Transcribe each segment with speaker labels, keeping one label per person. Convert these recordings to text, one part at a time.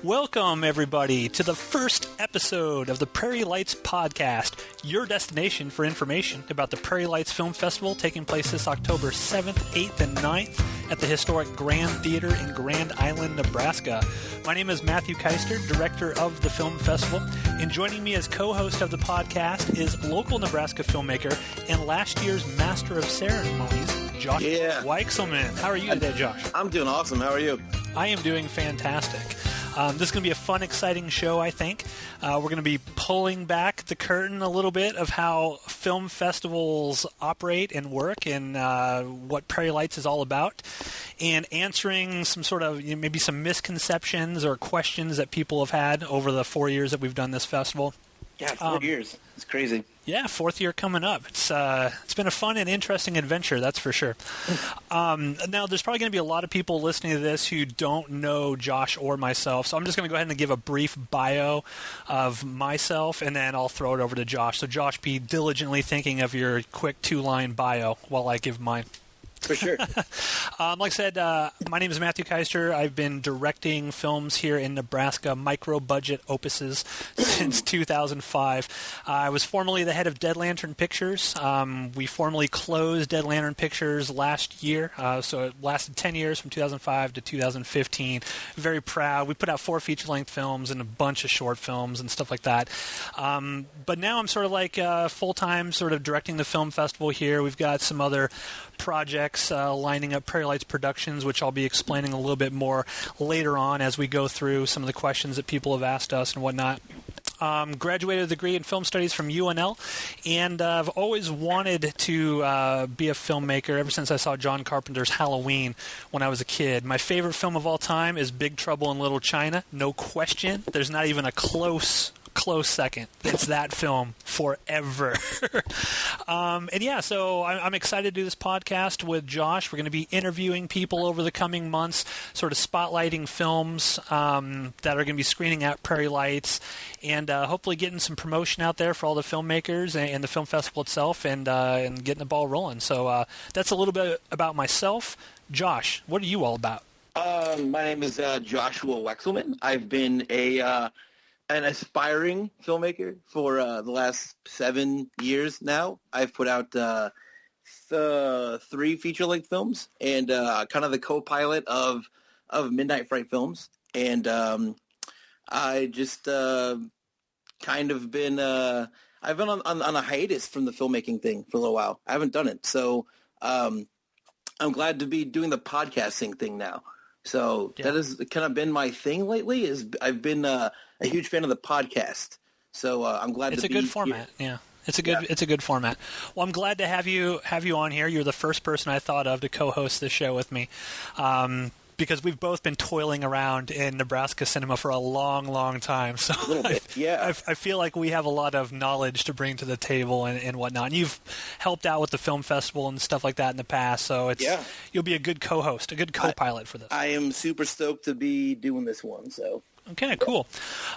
Speaker 1: Welcome, everybody, to the first episode of the Prairie Lights Podcast, your destination for information about the Prairie Lights Film Festival taking place this October 7th, 8th, and 9th at the historic Grand Theater in Grand Island, Nebraska. My name is Matthew Keister, director of the film festival, and joining me as co-host of the podcast is local Nebraska filmmaker and last year's Master of Ceremonies, Josh Weichselman. How are you today, Josh?
Speaker 2: I'm doing awesome. How are you?
Speaker 1: I am doing fantastic. This is going to be a fun, exciting show, I think. We're going to be pulling back the curtain a little bit of how film festivals operate and work and what Prairie Lights is all about, and answering some sort of maybe some misconceptions or questions that people have had over the 4 years that we've done this festival.
Speaker 2: Yeah, 4 years. It's crazy.
Speaker 1: Yeah, fourth year coming up. It's been a fun and interesting adventure, that's for sure. Now, there's probably going to be a lot of people listening to this who don't know Josh or myself, so I'm just going to go ahead and give a brief bio of myself, and then I'll throw it over to Josh. So, Josh, be diligently thinking of your quick two-line bio while I give mine.
Speaker 2: For sure.
Speaker 1: Like I said, my name is Matthew Keister. I've been directing films here in Nebraska, micro-budget opuses, since 2005. I was formerly the head of Dead Lantern Pictures. We formally closed Dead Lantern Pictures last year, so it lasted 10 years from 2005 to 2015. Very proud. We put out 4 feature-length films and a bunch of short films and stuff like that. But now I'm sort of like full-time sort of directing the film festival here. We've got some other projects lining up, Prairie Lights Productions, which I'll be explaining a little bit more later on as we go through some of the questions that people have asked us and whatnot. Graduated with a degree in film studies from UNL, and I've always wanted to be a filmmaker ever since I saw John Carpenter's Halloween when I was a kid. My favorite film of all time is Big Trouble in Little China, no question. There's not even a close second. It's that film forever. So I'm excited to do this podcast with Josh. We're going to be interviewing people over the coming months, sort of spotlighting films that are going to be screening at Prairie Lights, and hopefully getting some promotion out there for all the filmmakers and the film festival itself, and getting the ball rolling. So that's a little bit about myself. Josh, what are you all about?
Speaker 2: My name is Joshua Weichselman. I've been an aspiring filmmaker for the last 7 years now. I've put out 3 feature-length films and kind of the co-pilot of Midnight Fright Films. And I just kind of been I've been on a hiatus from the filmmaking thing for a little while. I haven't done it. So I'm glad to be doing the podcasting thing now. So that has kind of been my thing lately. I've been a huge fan of the podcast. So I'm glad to be here.
Speaker 1: It's a good format. Yeah. It's a good format. Well, I'm glad to have you on here. You're the first person I thought of to co-host this show with me. Because we've both been toiling around in Nebraska cinema for a long, long time. So
Speaker 2: a little bit, yeah.
Speaker 1: I feel like we have a lot of knowledge to bring to the table and whatnot. And you've helped out with the film festival and stuff like that in the past. So you'll be a good co-host, a good co-pilot for this.
Speaker 2: I am super stoked to be doing this one. So
Speaker 1: okay, cool.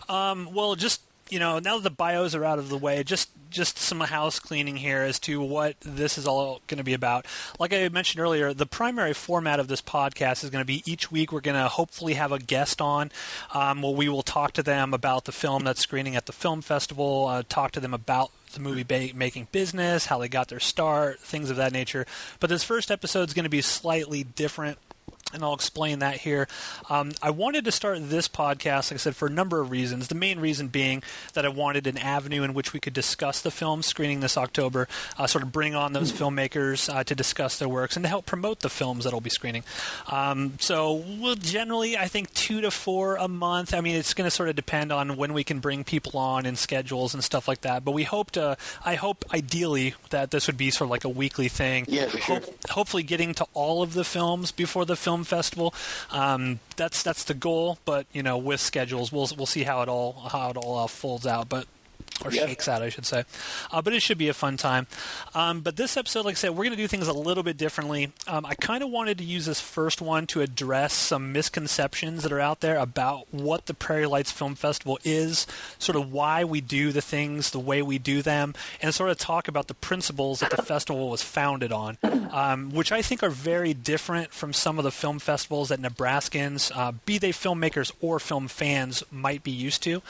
Speaker 1: Well, just now that the bios are out of the way, just some house cleaning here as to what this is all going to be about. Like I mentioned earlier, the primary format of this podcast is going to be each week we're going to hopefully have a guest on. We will talk to them about the film that's screening at the film festival, talk to them about the movie making business, how they got their start, things of that nature. But this first episode is going to be slightly different, and I'll explain that here. I wanted to start this podcast, like I said, for a number of reasons. The main reason being that I wanted an avenue in which we could discuss the film screening this October, sort of bring on those filmmakers to discuss their works and to help promote the films that will be screening. So we'll generally, I think, 2 to 4 a month. I mean, it's going to sort of depend on when we can bring people on and schedules and stuff like that. But I hope ideally that this would be sort of like a weekly thing.
Speaker 2: Yeah, for sure.
Speaker 1: Hopefully getting to all of the films before the film festival. That's the goal, but with schedules we'll see how it all folds out. But Or shakes out, I should say. But it should be a fun time. But this episode, like I said, we're going to do things a little bit differently. I kind of wanted to use this first one to address some misconceptions that are out there about what the Prairie Lights Film Festival is, sort of why we do the things the way we do them, and sort of talk about the principles that the festival was founded on, which I think are very different from some of the film festivals that Nebraskans, be they filmmakers or film fans, might be used to.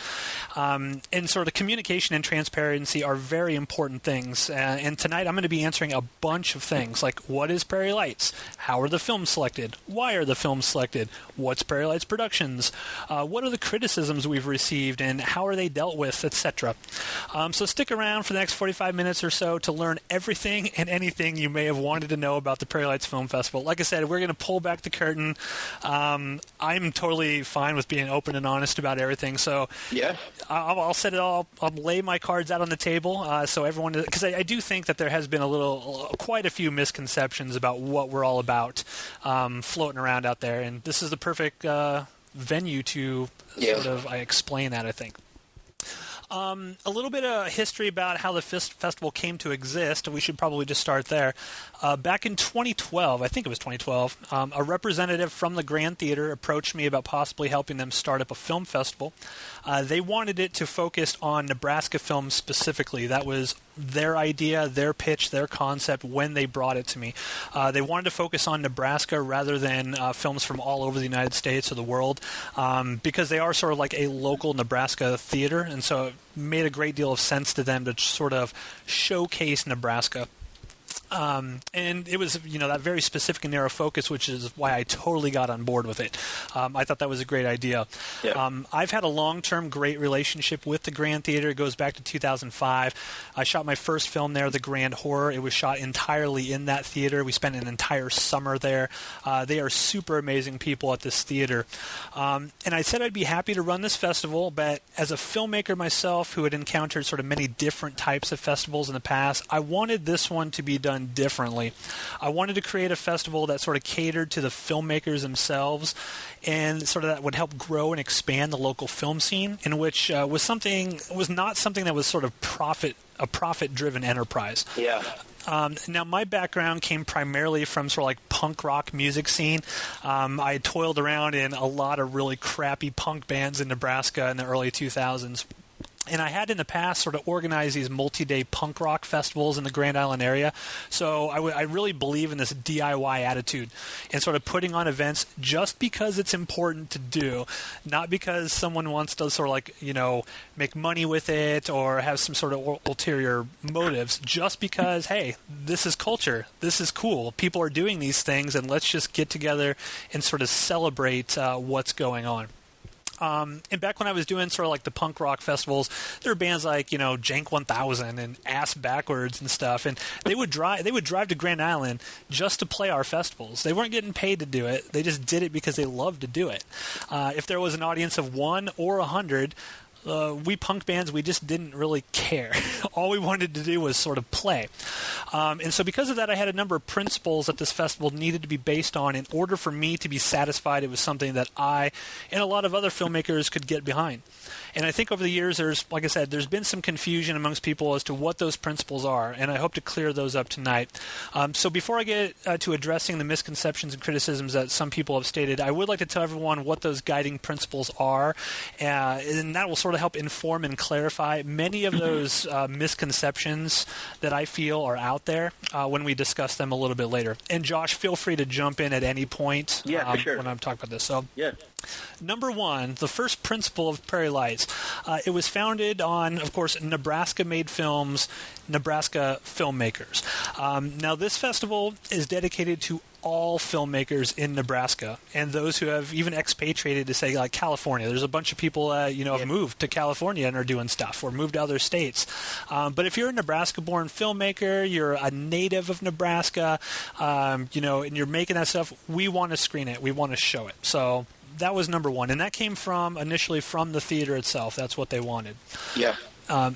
Speaker 1: And sort of communication and transparency are very important things. And tonight I'm going to be answering a bunch of things, like what is Prairie Lights? How are the films selected? Why are the films selected? What's Prairie Lights Productions? What are the criticisms we've received and how are they dealt with, etc. So stick around for the next 45 minutes or so to learn everything and anything you may have wanted to know about the Prairie Lights Film Festival. Like I said, we're going to pull back the curtain. I'm totally fine with being open and honest about everything. So
Speaker 2: yeah,
Speaker 1: I'll set it all. I'll lay my cards out on the table so everyone, because I do think that there has been quite a few misconceptions about what we're all about floating around out there, and this is the perfect venue to sort of explain that, I think. A little bit of history about how the festival came to exist. We should probably just start there. Back in 2012, I think it was 2012, a representative from the Grand Theater approached me about possibly helping them start up a film festival. They wanted it to focus on Nebraska films specifically. That was their idea, their pitch, their concept when they brought it to me. They wanted to focus on Nebraska rather than films from all over the United States or the world, because they are sort of like a local Nebraska theater, and so it made a great deal of sense to them to sort of showcase Nebraska. And it was, that very specific and narrow focus, which is why I totally got on board with it. I thought that was a great idea. Yeah. I've had a long-term great relationship with the Grand Theater. It goes back to 2005. I shot my first film there, The Grand Horror. It was shot entirely in that theater. We spent an entire summer there. They are super amazing people at this theater. And I said I'd be happy to run this festival, but as a filmmaker myself who had encountered sort of many different types of festivals in the past, I wanted this one to be done differently. I wanted to create a festival that sort of catered to the filmmakers themselves and sort of that would help grow and expand the local film scene, in which was not something that was sort of a profit-driven enterprise.
Speaker 2: Yeah.
Speaker 1: Now, my background came primarily from sort of like punk rock music scene. I toiled around in a lot of really crappy punk bands in Nebraska in the early 2000s. And I had in the past sort of organized these multi-day punk rock festivals in the Grand Island area. So I really believe in this DIY attitude and sort of putting on events just because it's important to do, not because someone wants to sort of like, make money with it or have some sort of ulterior motives, just because, hey, this is culture. This is cool. People are doing these things, and let's just get together and sort of celebrate what's going on. And back when I was doing sort of like the punk rock festivals, there were bands like, Jank 1000 and Ass Backwards and stuff, and they would drive to Grand Island just to play our festivals. They weren't getting paid to do it. They just did it because they loved to do it. If there was an audience of 1 or 100, we punk bands, we just didn't really care. All we wanted to do was sort of play. And so because of that, I had a number of principles that this festival needed to be based on in order for me to be satisfied it was something that I and a lot of other filmmakers could get behind. And I think over the years, like I said, there's been some confusion amongst people as to what those principles are, and I hope to clear those up tonight. So before I get to addressing the misconceptions and criticisms that some people have stated, I would like to tell everyone what those guiding principles are, and that will sort of help inform and clarify many of those misconceptions that I feel are out there when we discuss them a little bit later. And Josh, feel free to jump in at any point
Speaker 2: for sure.
Speaker 1: when I'm talking about this. So,
Speaker 2: yeah.
Speaker 1: Number one, the first principle of Prairie Lights. It was founded on, of course, Nebraska-made films, Nebraska filmmakers. Now, this festival is dedicated to all filmmakers in Nebraska and those who have even expatriated to, say, like California. There's a bunch of people have moved to California and are doing stuff or moved to other states. But if you're a Nebraska-born filmmaker, you're a native of Nebraska, and you're making that stuff, we want to screen it. We want to show it. So that was number one, and that came initially from the theater itself. That's what they wanted.
Speaker 2: Yeah.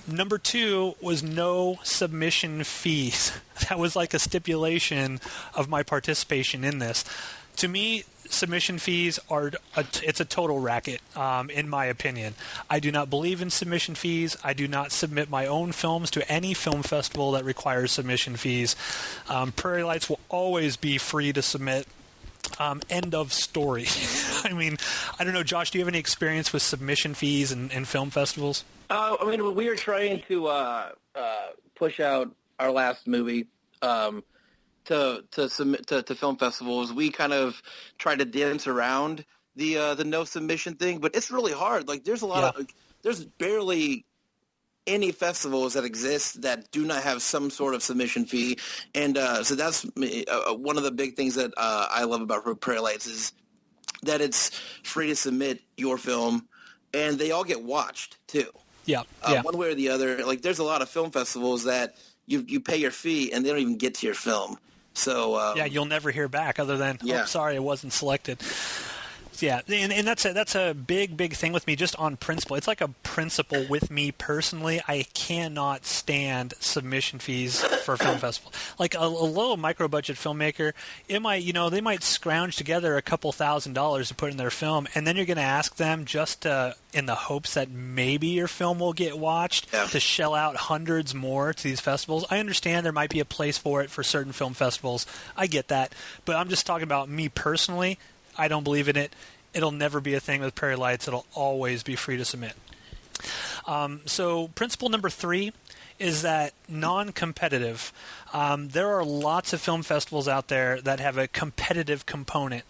Speaker 1: Number two was no submission fees. That was like a stipulation of my participation in this. To me, submission fees are it's a total racket, in my opinion. I do not believe in submission fees. I do not submit my own films to any film festival that requires submission fees. Prairie Lights will always be free to submit. End of story. I mean, I don't know, Josh, do you have any experience with submission fees and film festivals?
Speaker 2: I mean, we were trying to push out our last movie to submit to film festivals. We kind of tried to dance around the no submission thing, but it's really hard. Like, there's a lot of there's barely any festivals that exist that do not have some sort of submission fee, and so that's one of the big things that I love about Prairie Lights is that it's free to submit your film, and they all get watched too. One way or the other. Like, there's a lot of film festivals that you pay your fee and they don't even get to your film. So
Speaker 1: you'll never hear back other than sorry, it wasn't selected. Yeah, and that's a big thing with me, just on principle. It's like a principle with me personally. I cannot stand submission fees for a film festival. Like a little micro-budget filmmaker, they might scrounge together a couple $1,000s to put in their film, and then you're going to ask them just in the hopes that maybe your film will get watched to shell out hundreds more to these festivals. I understand there might be a place for it for certain film festivals. I get that, but I'm just talking about me personally. I don't believe in it. It'll never be a thing with Prairie Lights. It'll always be free to submit. So principle number 3 is that non-competitive. There are lots of film festivals out there that have a competitive component.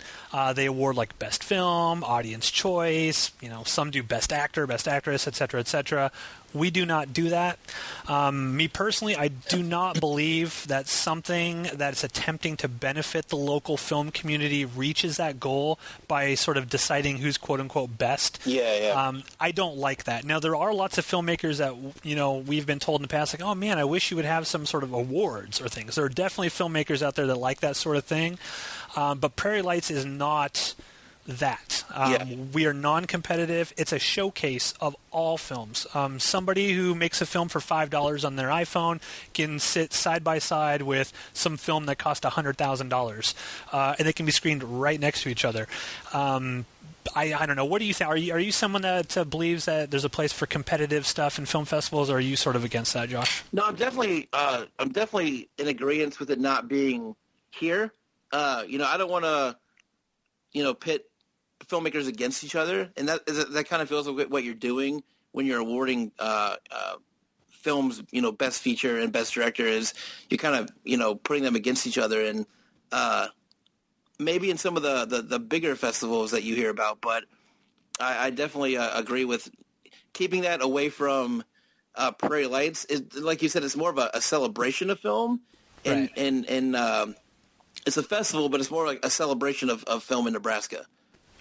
Speaker 1: They award like best film, audience choice. Some do best actor, best actress, etc., etc. We do not do that. Me personally, I do not believe that something that's attempting to benefit the local film community reaches that goal by sort of deciding who's quote-unquote best. I don't like that. Now, there are lots of filmmakers that, we've been told in the past, like, oh, man, I wish you would have some sort of awards or things. There are definitely filmmakers out there that like that sort of thing. But Prairie Lights is not that. We are non-competitive. It's a showcase of all films. Somebody who makes a film for $5 on their iPhone can sit side by side with some film that cost $100,000, and they can be screened right next to each other. I don't know. What do you think? Are you someone that believes that there's a place for competitive stuff in film festivals, or are you sort of against that, Josh?
Speaker 2: No, I'm definitely in agreement with it not being here. I don't want to, pit filmmakers against each other, and that kind of feels like what you're doing when you're awarding films, best feature and best director, is you're kind of, putting them against each other, and maybe in some of the bigger festivals that you hear about, but I definitely agree with keeping that away from Prairie Lights. Like you said, it's more of a celebration of film, and it's a festival, but it's more like a celebration of film in Nebraska.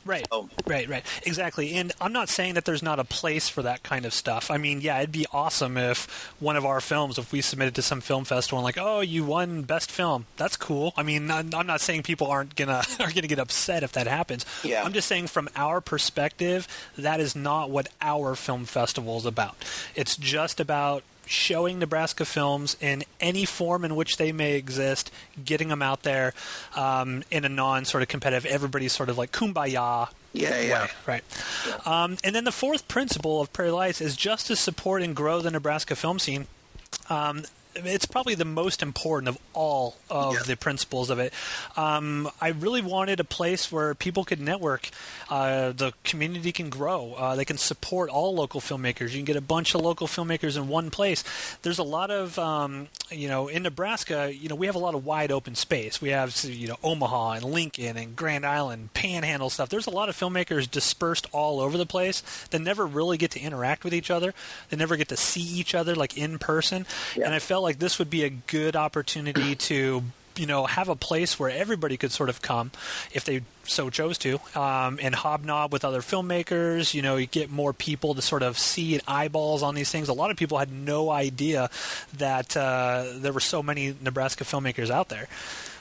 Speaker 1: Right, right, exactly. And I'm not saying that there's not a place for that kind of stuff. I mean, yeah, it'd be awesome if one of our films, if we submitted to some film festival and like, oh, you won best film. That's cool. I mean, I'm not saying people aren't gonna get upset if that happens. Yeah. I'm just saying from our perspective, that is not what our film festival is about. It's just about showing Nebraska films in any form in which they may exist, getting them out there in a non-sort of competitive, everybody's sort of like kumbaya way, right? Yeah. And then the fourth principle of Prairie Lights is just to support and grow the Nebraska film scene. It's probably the most important of all of the principles of it. I really wanted a place where people could network. The community can grow. They can support all local filmmakers. You can get a bunch of local filmmakers in one place. There's a lot of, in Nebraska, we have a lot of wide open space. We have, Omaha and Lincoln and Grand Island, Panhandle stuff. There's a lot of filmmakers dispersed all over the place that never really get to interact with each other. They never get to see each other like in person. Yeah. And I felt like this would be a good opportunity to have a place where everybody could sort of come if they so chose to, and hobnob with other filmmakers. You get more people to sort of see eyeballs on these things. A lot of people had no idea that there were so many Nebraska filmmakers out there.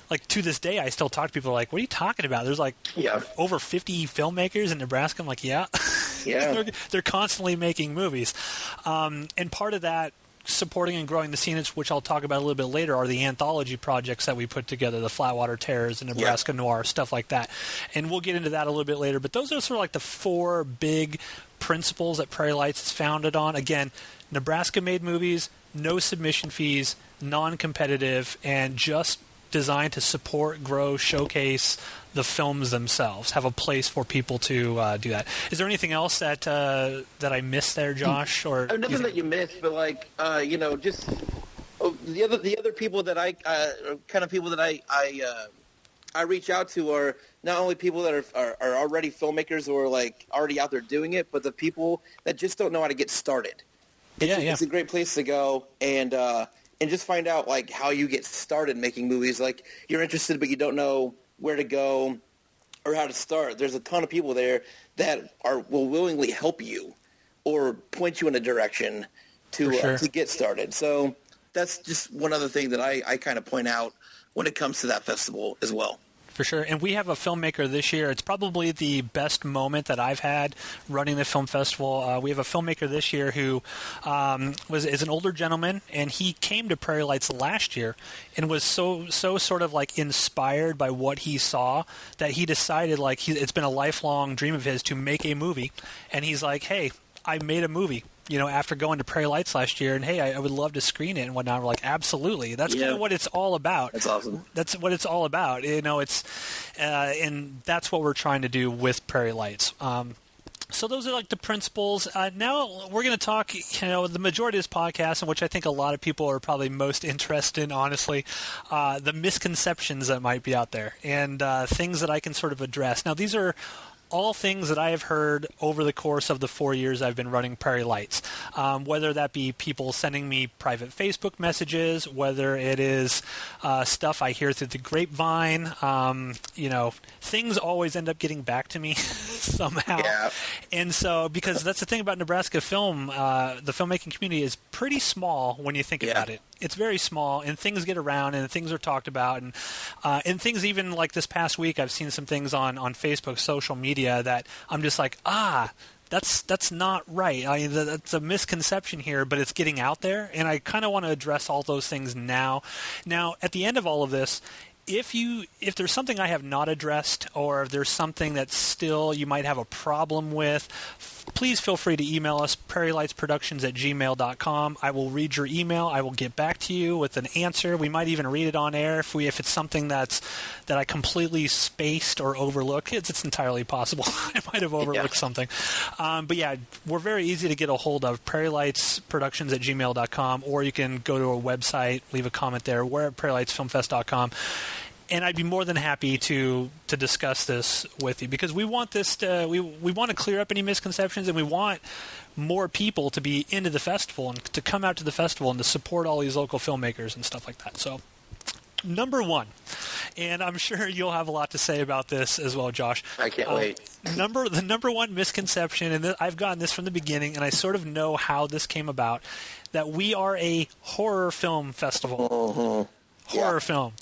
Speaker 1: Like, to this day, I still talk to people like, what are you talking about? There's like over 50 filmmakers in Nebraska. I'm like, yeah. They're constantly making movies. And part of that supporting and growing the scene, which I'll talk about a little bit later, are the anthology projects that we put together, the Flatwater Terrors and Nebraska Noir, stuff like that. And we'll get into that a little bit later. But those are sort of like the 4 big principles that Prairie Lights is founded on. Again, Nebraska-made movies, no submission fees, non-competitive, and just designed to support, grow, showcase the films themselves, have a place for people to do that. Is there anything else that I missed there, Josh? Or
Speaker 2: nothing that you missed, but like just the other people that I I reach out to are not only people that are already filmmakers or like already out there doing it, but the people that just don't know how to get started. It's a great place to go and just find out like how you get started making movies. Like you're interested, but you don't know where to go or how to start. There's a ton of people there that will willingly help you or point you in a direction to get started. So that's just one other thing that I kind of point out when it comes to that festival as well.
Speaker 1: For sure. And we have a filmmaker this year. It's probably the best moment that I've had running the film festival. We have a filmmaker this year who is an older gentleman, and he came to Prairie Lights last year and was so sort of like inspired by what he saw that he decided like it's been a lifelong dream of his to make a movie. And he's like, hey, I made a movie. After going to Prairie Lights last year, and hey, I would love to screen it and whatnot. We're like, absolutely. That's kind of what it's all about.
Speaker 2: That's awesome.
Speaker 1: That's what it's all about. It's, and that's what we're trying to do with Prairie Lights. So those are like the principles. Now we're going to talk, the majority of this podcast, in which I think a lot of people are probably most interested in, honestly, the misconceptions that might be out there and things that I can sort of address. Now, these are all things that I have heard over the course of the 4 years I've been running Prairie Lights, whether that be people sending me private Facebook messages, whether it is stuff I hear through the grapevine. Things always end up getting back to me somehow.
Speaker 2: Yeah.
Speaker 1: And so, because that's the thing about Nebraska film, the filmmaking community is pretty small when you think about it. It's very small, and things get around, and things are talked about, and things even like this past week, I've seen some things on Facebook, social media that I'm just like, that's not right. That's a misconception here, but it's getting out there, and I kind of want to address all those things now. Now, at the end of all of this, if there's something I have not addressed, or if there's something that still you might have a problem with, please feel free to email us, prairielightsproductions@gmail.com. I will read your email. I will get back to you with an answer. We might even read it on air if it's something that I completely spaced or overlooked. It's entirely possible. I might have overlooked something. But yeah, we're very easy to get a hold of, prairielightsproductions@gmail.com, or you can go to our website, leave a comment there. We're at prairielightsfilmfest.com. And I'd be more than happy to discuss this with you, because we want this we want to clear up any misconceptions, and we want more people to be into the festival and to come out to the festival and to support all these local filmmakers and stuff like that. So, number one, and I'm sure you'll have a lot to say about this as well, Josh.
Speaker 2: I can't wait.
Speaker 1: The number one misconception, and I've gotten this from the beginning, and I sort of know how this came about, that we are a horror film festival.
Speaker 2: Mm-hmm.
Speaker 1: Horror film.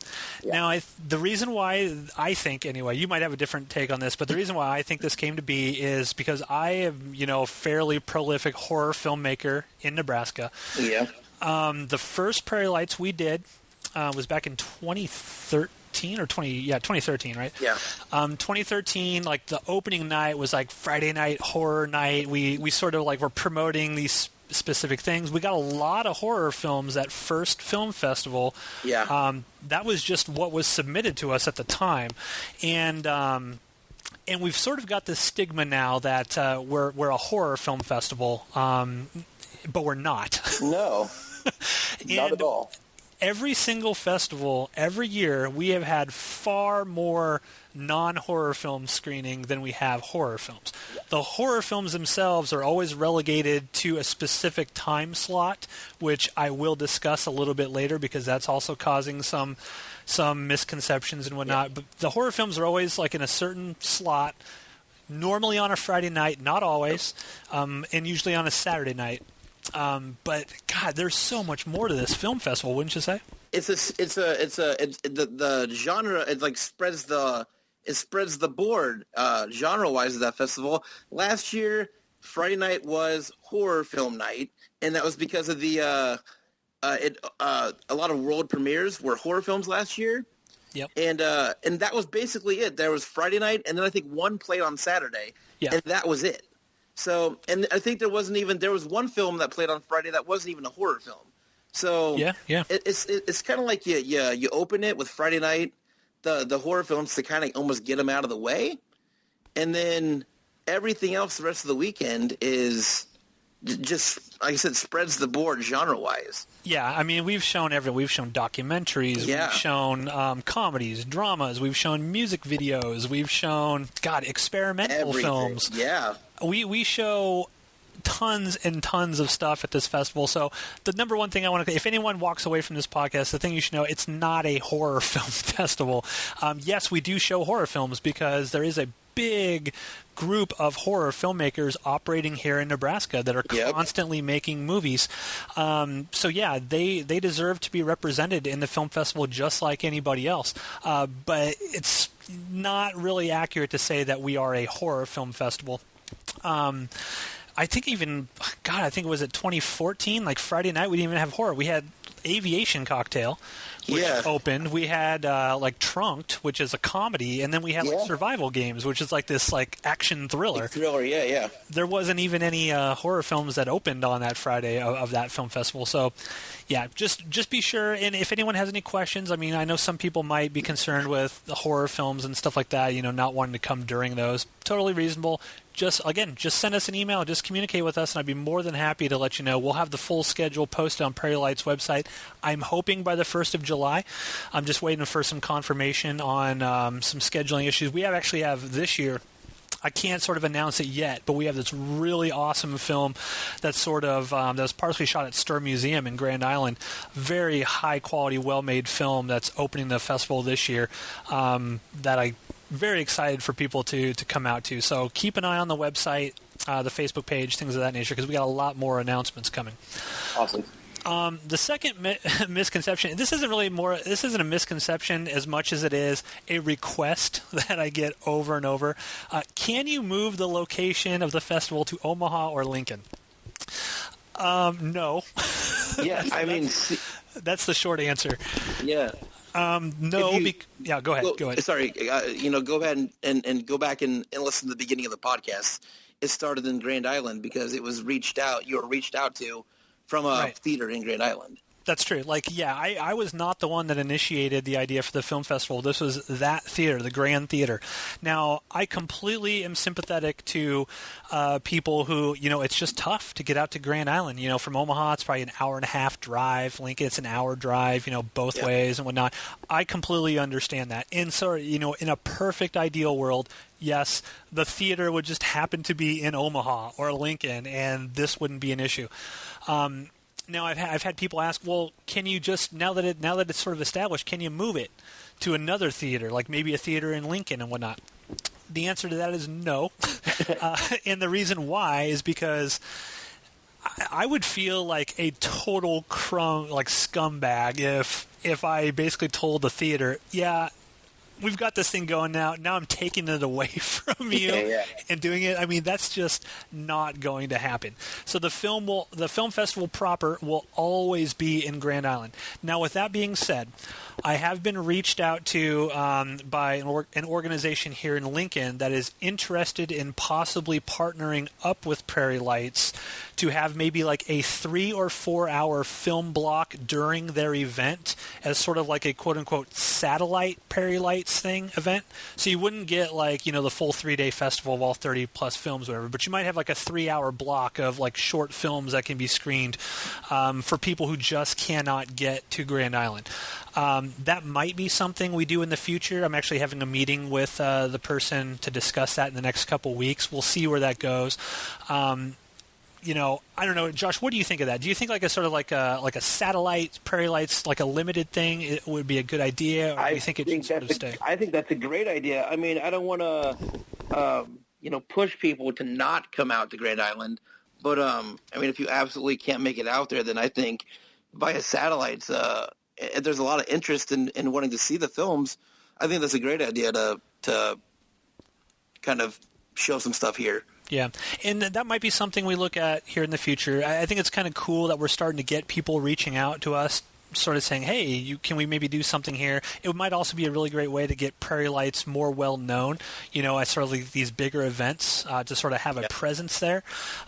Speaker 1: Yeah. Now, the reason why I think, anyway, you might have a different take on this, but the reason why I think this came to be is because I am, a fairly prolific horror filmmaker in Nebraska.
Speaker 2: Yeah.
Speaker 1: The first Prairie Lights we did was back in 2013, right?
Speaker 2: Yeah.
Speaker 1: 2013, like the opening night was like Friday night horror night. We sort of like were promoting these specific things. We got a lot of horror films at first film festival.
Speaker 2: Yeah.
Speaker 1: That was just what was submitted to us at the time, and we've sort of got this stigma now that we're a horror film festival, but we're not.
Speaker 2: No, not at all.
Speaker 1: Every single festival, every year, we have had far more non-horror film screening than we have horror films. Yeah. The horror films themselves are always relegated to a specific time slot, which I will discuss a little bit later, because that's also causing some misconceptions and whatnot. Yeah. But the horror films are always like in a certain slot, normally on a Friday night, not always, and usually on a Saturday night. But God, there's so much more to this film festival, wouldn't you say?
Speaker 2: The genre. It like spreads the board genre wise at that festival. Last year, Friday night was horror film night, and that was because of the a lot of world premieres were horror films last year.
Speaker 1: Yep.
Speaker 2: And that was basically it. There was Friday night, and then I think one played on Saturday, and that was it. So, and I think there was one film that played on Friday that wasn't even a horror film. So it's kind of like you open it with Friday night, the horror films to kind of almost get them out of the way, and then everything else the rest of the weekend is just, like I said, spreads the board genre-wise.
Speaker 1: Yeah, I mean, we've shown We've shown documentaries, we've shown comedies, dramas, we've shown music videos, we've shown, experimental films.
Speaker 2: Yeah.
Speaker 1: We show tons and tons of stuff at this festival. So the number one thing I want to, if anyone walks away from this podcast, the thing you should know, it's not a horror film festival. Yes, we do show horror films because there is a big group of horror filmmakers operating here in Nebraska that are constantly making movies. So yeah, they deserve to be represented in the film festival just like anybody else. But it's not really accurate to say that we are a horror film festival. I think it was at 2014, like Friday night, we didn't even have horror. We had Aviation Cocktail, which opened. We had Trunked, which is a comedy, and then we had Survival Games, which is like this action thriller. There wasn't even any horror films that opened on that Friday of that film festival. So, yeah, just be sure. And if anyone has any questions, I mean, I know some people might be concerned with the horror films and stuff like that, not wanting to come during those. Totally reasonable. Just send us an email. Just communicate with us, and I'd be more than happy to let you know. We'll have the full schedule posted on Prairie Lights website. I'm hoping by the 1st of July. I'm just waiting for some confirmation on some scheduling issues. We actually have this year. I can't sort of announce it yet, but we have this really awesome film that's sort of that was partially shot at Stir Museum in Grand Island. Very high quality, well made film that's opening the festival this year. That I. Very excited for people to come out to. So keep an eye on the website, the Facebook page, things of that nature, because we got a lot more announcements coming.
Speaker 2: Awesome.
Speaker 1: The second misconception, this isn't a misconception as much as it is a request that I get over and over. Can you move the location of the festival to Omaha or Lincoln? No.
Speaker 2: Yeah,
Speaker 1: that's the short answer.
Speaker 2: Yeah.
Speaker 1: No. Go ahead. Go ahead.
Speaker 2: Sorry. Go ahead and go back and listen to the beginning of the podcast. It started in Grand Island because it was you were reached out to from a theater in Grand Island.
Speaker 1: That's true. I was not the one that initiated the idea for the film festival. This was that theater, the Grand Theater. Now, I completely am sympathetic to people who, it's just tough to get out to Grand Island. From Omaha, it's probably an hour and a half drive. Lincoln, it's an hour drive, both ways and whatnot. I completely understand that. And so, in a perfect ideal world, yes, the theater would just happen to be in Omaha or Lincoln, and this wouldn't be an issue. Now I've had people ask, well, can you just now that it's sort of established, can you move it to another theater, like maybe a theater in Lincoln and whatnot? The answer to that is no, and the reason why is because I would feel like a total scumbag if I basically told the theater, we've got this thing going now. Now I'm taking it away from you and doing it. I mean, that's just not going to happen. So the film festival proper will always be in Grand Island. Now, with that being said, I have been reached out to by an organization here in Lincoln that is interested in possibly partnering up with Prairie Lights to have maybe like a 3 or 4 hour film block during their event as sort of like a quote-unquote satellite Prairie Lights event. So you wouldn't get the full 3-day festival of all 30 plus films or whatever, but you might have like a 3-hour block of short films that can be screened for people who just cannot get to Grand Island. That might be something we do in the future. I'm actually having a meeting with the person to discuss that in the next couple weeks. We'll see where that goes. I don't know, Josh. What do you think of that? Do you think like a satellite Prairie Lights, like a limited thing, it would be a good idea, or do you think it should sort of stay?
Speaker 2: I think that's a great idea. I mean, I don't want to, push people to not come out to Grand Island, but if you absolutely can't make it out there, then I think via satellites, there's a lot of interest in wanting to see the films. I think that's a great idea to kind of show some stuff here.
Speaker 1: Yeah, and that might be something we look at here in the future. I think it's kind of cool that we're starting to get people reaching out to us, sort of saying, hey, can we maybe do something here? It might also be a really great way to get Prairie Lights more well-known, at sort of like these bigger events, to sort of have a presence there.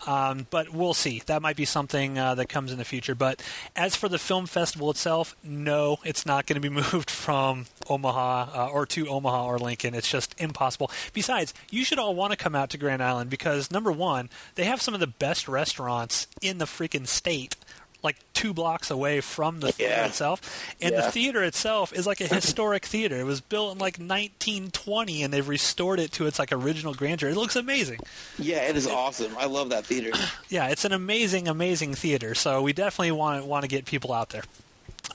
Speaker 1: But we'll see. That might be something that comes in the future. But as for the film festival itself, no, it's not going to be moved from Omaha or to Omaha or Lincoln. It's just impossible. Besides, you should all want to come out to Grand Island because, number one, they have some of the best restaurants in the freaking state, like 2 blocks away from the theater itself. And the theater itself is like a historic theater. It was built in like 1920, and they've restored it to its like original grandeur. It looks amazing.
Speaker 2: Yeah, it is awesome. I love that theater.
Speaker 1: Yeah, it's an amazing, amazing theater. So we definitely want to get people out there.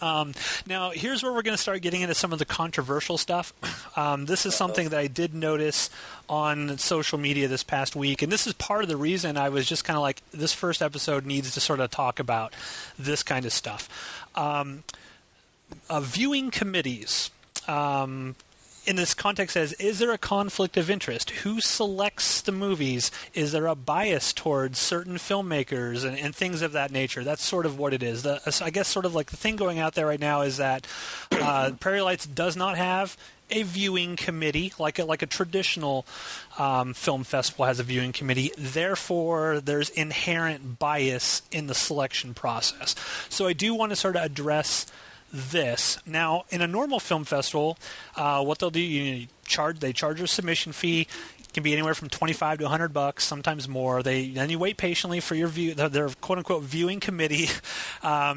Speaker 1: Now, here's where we're going to start getting into some of the controversial stuff. This is something that I did notice on social media this past week, and this is part of the reason I was just kind of like, this first episode needs to sort of talk about this kind of stuff. Viewing committees. In this context says, is there a conflict of interest? Who selects the movies? Is there a bias towards certain filmmakers and things of that nature? That's sort of what it is. I guess sort of like the thing going out there right now is that Prairie Lights does not have a viewing committee like a traditional film festival has a viewing committee. Therefore, there's inherent bias in the selection process. So I do want to sort of address this. Now, in a normal film festival, what they'll do, they charge a submission fee. It can be anywhere from $25 to $100, sometimes more. Then you wait patiently for your their quote-unquote viewing committee,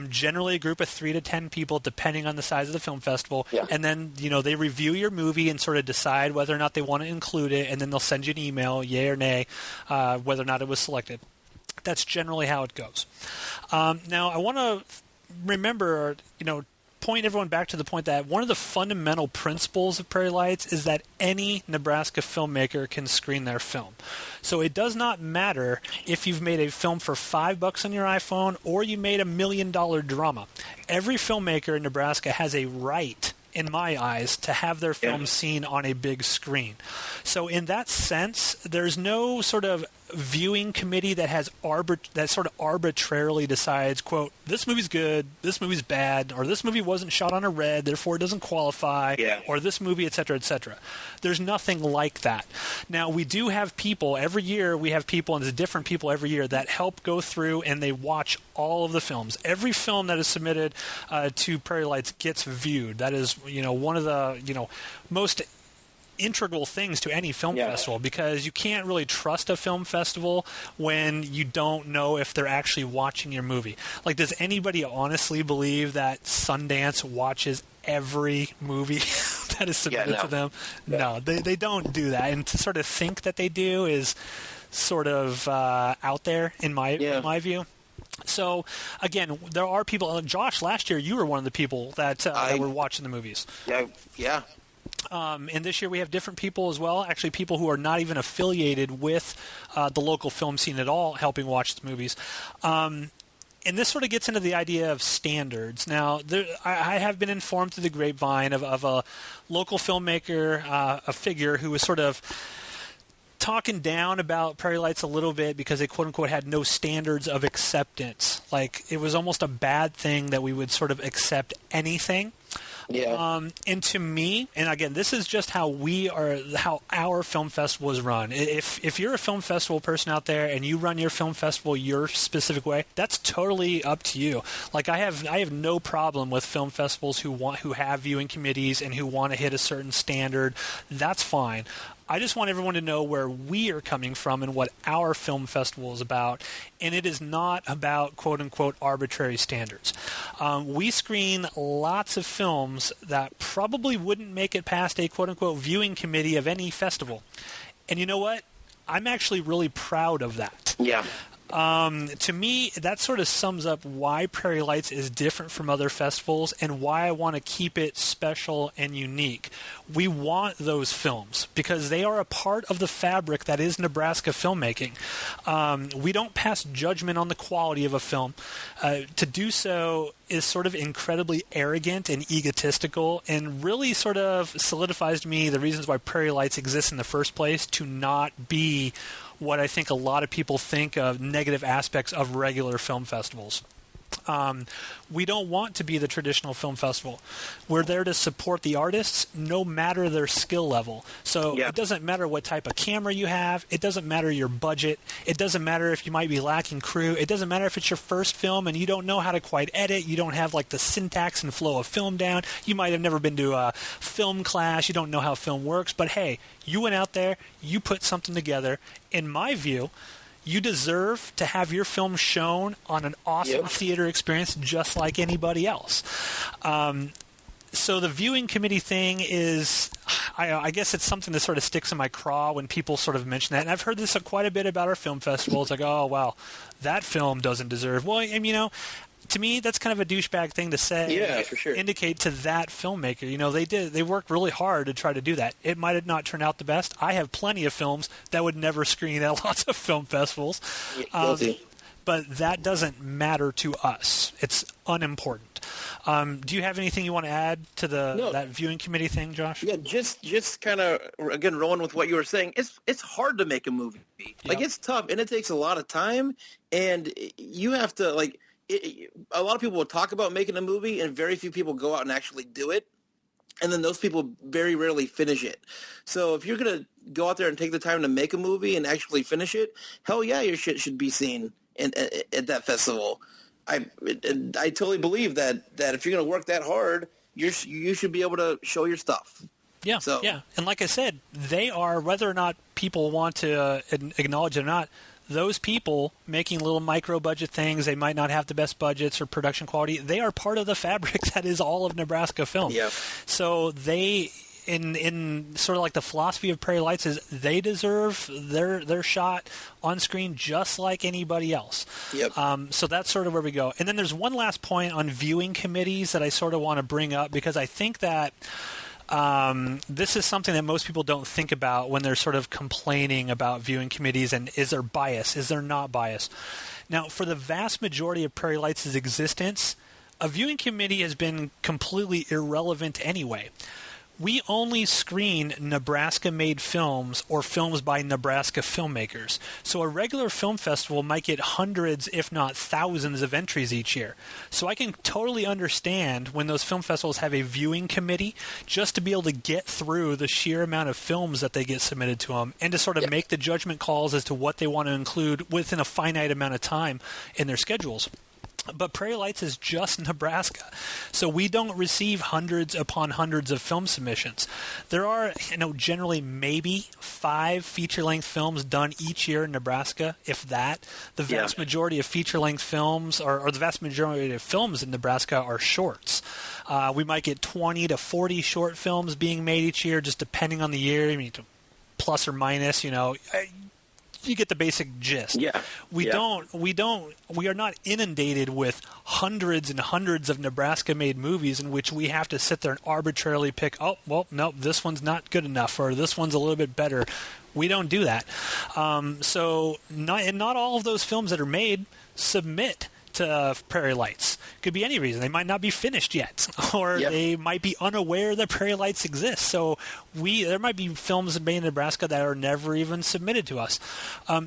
Speaker 1: generally a group of 3 to 10 people, depending on the size of the film festival. Yeah. And then, they review your movie and sort of decide whether or not they want to include it, and then they'll send you an email, yay or nay, whether or not it was selected. That's generally how it goes. Now, I want to remember, point everyone back to the point that one of the fundamental principles of Prairie Lights is that any Nebraska filmmaker can screen their film. So it does not matter if you've made a film for $5 on your iPhone or you made $1 million drama. Every filmmaker in Nebraska has a right, in my eyes, to have their film seen on a big screen. So in that sense, there's no sort of viewing committee that has that sort of arbitrarily decides, quote, this movie's good, this movie's bad, or this movie wasn't shot on a red, therefore it doesn't qualify, or this movie, etc., etc. There's nothing like that. Now, we do have people, every year we have people, and there's different people every year, that help go through and they watch all of the films. Every film that is submitted to Prairie Lights gets viewed. That is, one of the, most integral things to any film festival, because you can't really trust a film festival when you don't know if they're actually watching your movie. Like, does anybody honestly believe that Sundance watches every movie that is submitted to them? No, they don't do that. And to sort of think that they do is sort of out there in my view. So, again, there are people. Josh, last year you were one of the people that were watching the movies.
Speaker 2: Yeah.
Speaker 1: And this year we have different people as well, actually people who are not even affiliated with the local film scene at all, helping watch the movies. And this sort of gets into the idea of standards. Now, I have been informed through the grapevine of a local filmmaker, a figure who was sort of talking down about Prairie Lights a little bit because they quote-unquote had no standards of acceptance. Like, it was almost a bad thing that we would sort of accept anything. Yeah. And to me, and again, this is just how our film festival is run. If you're a film festival person out there and you run your film festival your specific way, that's totally up to you. Like, I have no problem with film festivals who have viewing committees and who want to hit a certain standard. That's fine. I just want everyone to know where we are coming from and what our film festival is about, and it is not about quote-unquote arbitrary standards. We screen lots of films that probably wouldn't make it past a quote-unquote viewing committee of any festival. And you know what? I'm actually really proud of that.
Speaker 2: Yeah.
Speaker 1: To me, that sort of sums up why Prairie Lights is different from other festivals and why I want to keep it special and unique. We want those films because they are a part of the fabric that is Nebraska filmmaking. We don't pass judgment on the quality of a film. To do so is sort of incredibly arrogant and egotistical, and really sort of solidifies to me the reasons why Prairie Lights exists in the first place, to not be what I think a lot of people think of negative aspects of regular film festivals. We don't want to be the traditional film festival. We're there to support the artists no matter their skill level. So It doesn't matter what type of camera you have. It doesn't matter your budget. It doesn't matter if you might be lacking crew. It doesn't matter if it's your first film and you don't know how to quite edit. You don't have like the syntax and flow of film down. You might have never been to a film class. You don't know how film works. But hey, you went out there. You put something together. In my view, you deserve to have your film shown on an awesome theater experience just like anybody else. So the viewing committee thing is, I guess it's something that sort of sticks in my craw when people sort of mention that. And I've heard this quite a bit about our film festival. It's like, oh, well, that film doesn't deserve. Well, and, to me, that's kind of a douchebag thing to say.
Speaker 2: Yeah, for sure.
Speaker 1: Indicate to that filmmaker. They worked really hard to try to do that. It might have not turned out the best. I have plenty of films that would never screen at lots of film festivals. But that doesn't matter to us. It's unimportant. Do you have anything you want to add to that viewing committee thing, Josh?
Speaker 2: Yeah, just kind of, again, rolling with what you were saying, it's hard to make a movie. Like, it's tough, and it takes a lot of time, and you have to, like, a lot of people will talk about making a movie, and very few people go out and actually do it. And then those people very rarely finish it. So if you're going to go out there and take the time to make a movie and actually finish it, hell yeah, your shit should be seen at that festival. I totally believe that if you're going to work that hard, you should be able to show your stuff.
Speaker 1: Yeah, yeah. And like I said, they are, whether or not people want to acknowledge it or not, those people making little micro-budget things, they might not have the best budgets or production quality. They are part of the fabric that is all of Nebraska film.
Speaker 2: Yeah.
Speaker 1: So they, in sort of like the philosophy of Prairie Lights, is they deserve their shot on screen just like anybody else.
Speaker 2: Yep.
Speaker 1: So that's sort of where we go. And then there's one last point on viewing committees that I sort of want to bring up, because I think that this is something that most people don't think about when they're sort of complaining about viewing committees and is there bias, is there not bias. Now, for the vast majority of Prairie Lights' existence, a viewing committee has been completely irrelevant anyway. We only screen Nebraska-made films or films by Nebraska filmmakers. So a regular film festival might get hundreds, if not thousands, of entries each year. So I can totally understand when those film festivals have a viewing committee just to be able to get through the sheer amount of films that they get submitted to them and to sort of make the judgment calls as to what they want to include within a finite amount of time in their schedules. But Prairie Lights is just Nebraska, so we don't receive hundreds upon hundreds of film submissions. There are, generally maybe 5 feature-length films done each year in Nebraska, if that. The vast majority of feature-length films, or the vast majority of films in Nebraska are shorts. We might get 20 to 40 short films being made each year, just depending on the year. I mean, plus or minus, you get the basic gist.
Speaker 2: Yeah.
Speaker 1: We are not inundated with hundreds and hundreds of Nebraska-made movies in which we have to sit there and arbitrarily pick, oh, well, no, this one's not good enough, or this one's a little bit better. We don't do that. So not all of those films that are made submit to Prairie Lights. Could be any reason. They might not be finished yet, or they might be unaware that Prairie Lights exists. So there might be films made in Nebraska that are never even submitted to us.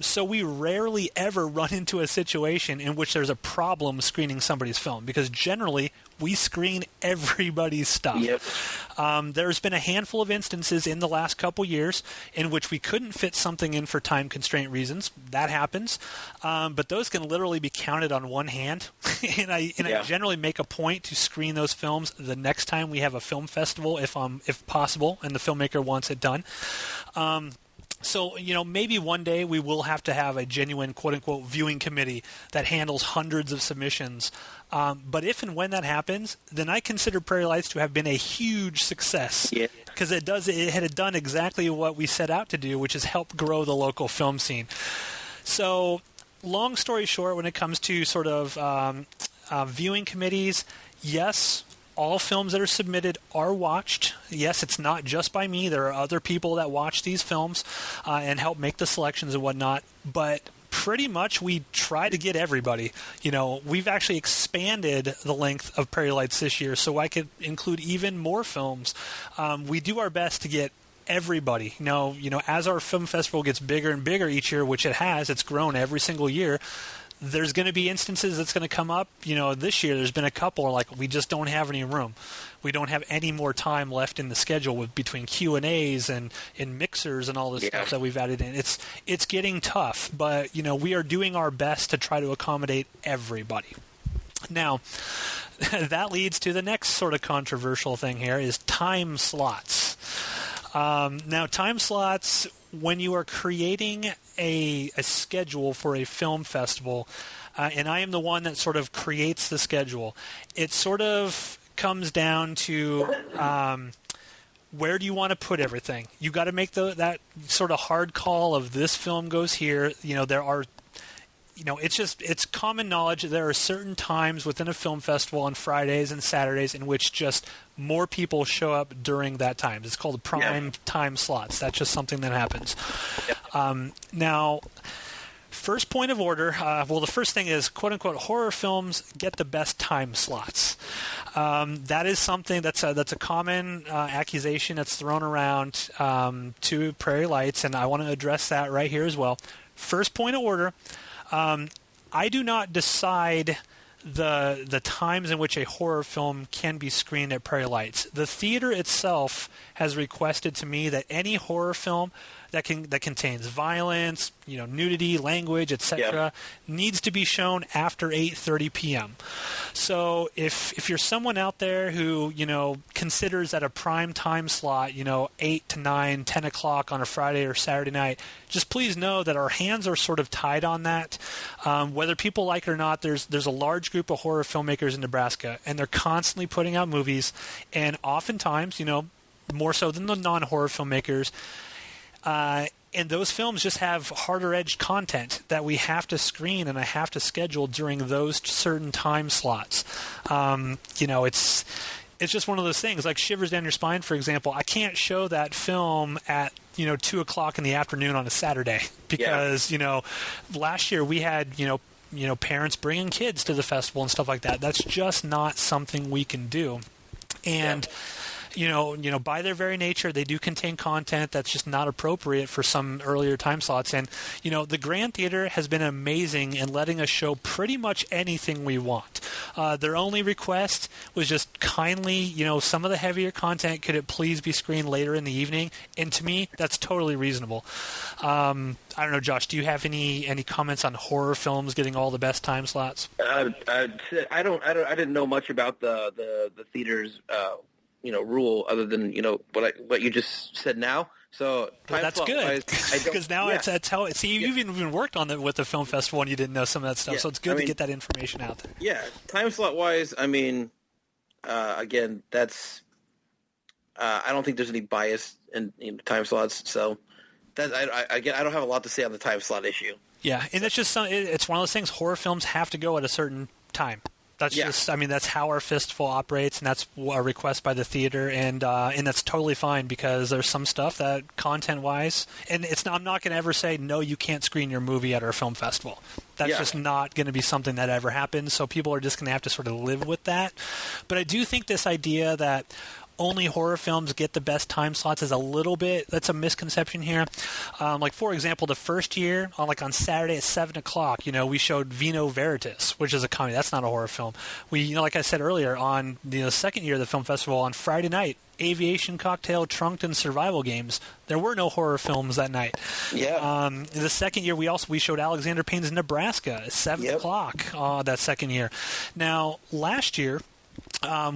Speaker 1: So we rarely ever run into a situation in which there's a problem screening somebody's film, because generally we screen everybody's stuff. Yep. There's been a handful of instances in the last couple years in which we couldn't fit something in for time constraint reasons. That happens. But those can literally be counted on one hand. and I generally make a point to screen those films the next time we have a film festival, if possible, and the filmmaker wants it done. So, maybe one day we will have to have a genuine, quote-unquote, viewing committee that handles hundreds of submissions. But if and when that happens, then I consider Prairie Lights to have been a huge success. Because it had done exactly what we set out to do, which is help grow the local film scene. So, long story short, when it comes to sort of viewing committees, yes, all films that are submitted are watched. Yes, it's not just by me. There are other people that watch these films and help make the selections and whatnot. But pretty much we try to get everybody. We've actually expanded the length of Prairie Lights this year, so I could include even more films. We do our best to get everybody. As our film festival gets bigger and bigger each year, which it has, it's grown every single year. There's going to be instances that's going to come up. This year there's been a couple like we just don't have any room. We don't have any more time left in the schedule between Q&As and mixers and all this stuff that we've added in. It's getting tough, but we are doing our best to try to accommodate everybody. Now, that leads to the next sort of controversial thing here is time slots. Now, time slots, when you are creating a schedule for a film festival, and I am the one that sort of creates the schedule, it sort of comes down to where do you want to put everything. You got to make that sort of hard call of this film goes here. There are it's common knowledge that there are certain times within a film festival on Fridays and Saturdays in which just more people show up during that time. It's called prime time slots. That's just something that happens. Now, first point of order, the first thing is, quote-unquote, horror films get the best time slots. That is something that's a common accusation that's thrown around to Prairie Lights, and I want to address that right here as well. First point of order, I do not decide the times in which a horror film can be screened at Prairie Lights. The theater itself has requested to me that any horror film that contains violence, nudity, language, etc., needs to be shown after 8:30 p.m. So if you're someone out there who considers that a prime time slot, 8 to 9, 10 o'clock on a Friday or Saturday night, just please know that our hands are sort of tied on that. Whether people like it or not, there's a large group of horror filmmakers in Nebraska, and they're constantly putting out movies, and oftentimes, more so than the non-horror filmmakers. And those films just have harder-edged content that we have to screen and I have to schedule during those certain time slots. It's just one of those things. Like Shivers Down Your Spine, for example, I can't show that film at 2 o'clock in the afternoon on a Saturday because last year we had parents bringing kids to the festival and stuff like that. That's just not something we can do. And by their very nature, they do contain content that's just not appropriate for some earlier time slots. And, the Grand Theater has been amazing in letting us show pretty much anything we want. Their only request was just kindly, some of the heavier content, could it please be screened later in the evening? And to me, that's totally reasonable. I don't know, Josh, do you have any comments on horror films getting all the best time slots?
Speaker 2: I didn't know much about the theater's rule other than what you just said now. So
Speaker 1: that's good because now it's how. See, you've even worked on with the film festival and you didn't know some of that stuff. So it's good to get that information out there.
Speaker 2: Yeah, time slot wise, again, that's I don't think there's any bias in time slots. So that I don't have a lot to say on the time slot issue.
Speaker 1: Yeah, and it's just it's one of those things. Horror films have to go at a certain time. That's that's how our festival operates, and that's a request by the theater, and that's totally fine because there's some stuff that content-wise, and I'm not going to ever say, no, you can't screen your movie at our film festival. That's just not going to be something that ever happens, so people are just going to have to sort of live with that. But I do think this idea that only horror films get the best time slots is that's a misconception here. Like, for example, the first year, on Saturday at 7 o'clock, we showed Vino Veritas, which is a comedy. That's not a horror film. We, like I said earlier, on the second year of the film festival, on Friday night, Aviation Cocktail, Trunked, and Survival Games. There were no horror films that night.
Speaker 2: Yeah.
Speaker 1: The second year, we showed Alexander Payne's Nebraska at 7 o'clock that second year. Now, last year,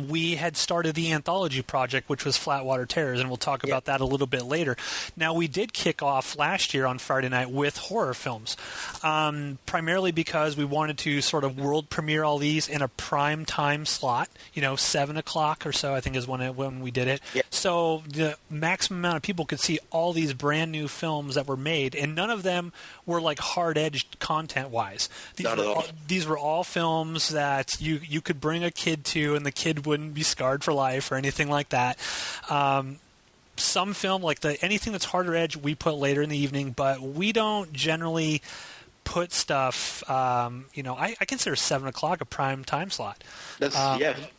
Speaker 1: we had started the anthology project, which was Flatwater Terrors, and we'll talk about that a little bit later. Now, we did kick off last year on Friday night with horror films, primarily because we wanted to sort of world premiere all these in a prime time slot, 7 o'clock or so, I think is when we did it. Yep. So the maximum amount of people could see all these brand new films that were made, and none of them were like hard-edged content-wise. These were all films that you could bring a kid to, and the kid wouldn't be scarred for life or anything like that. Some film, like anything that's harder edge, we put later in the evening, but we don't generally put stuff. I consider 7 o'clock a prime time slot.
Speaker 2: That's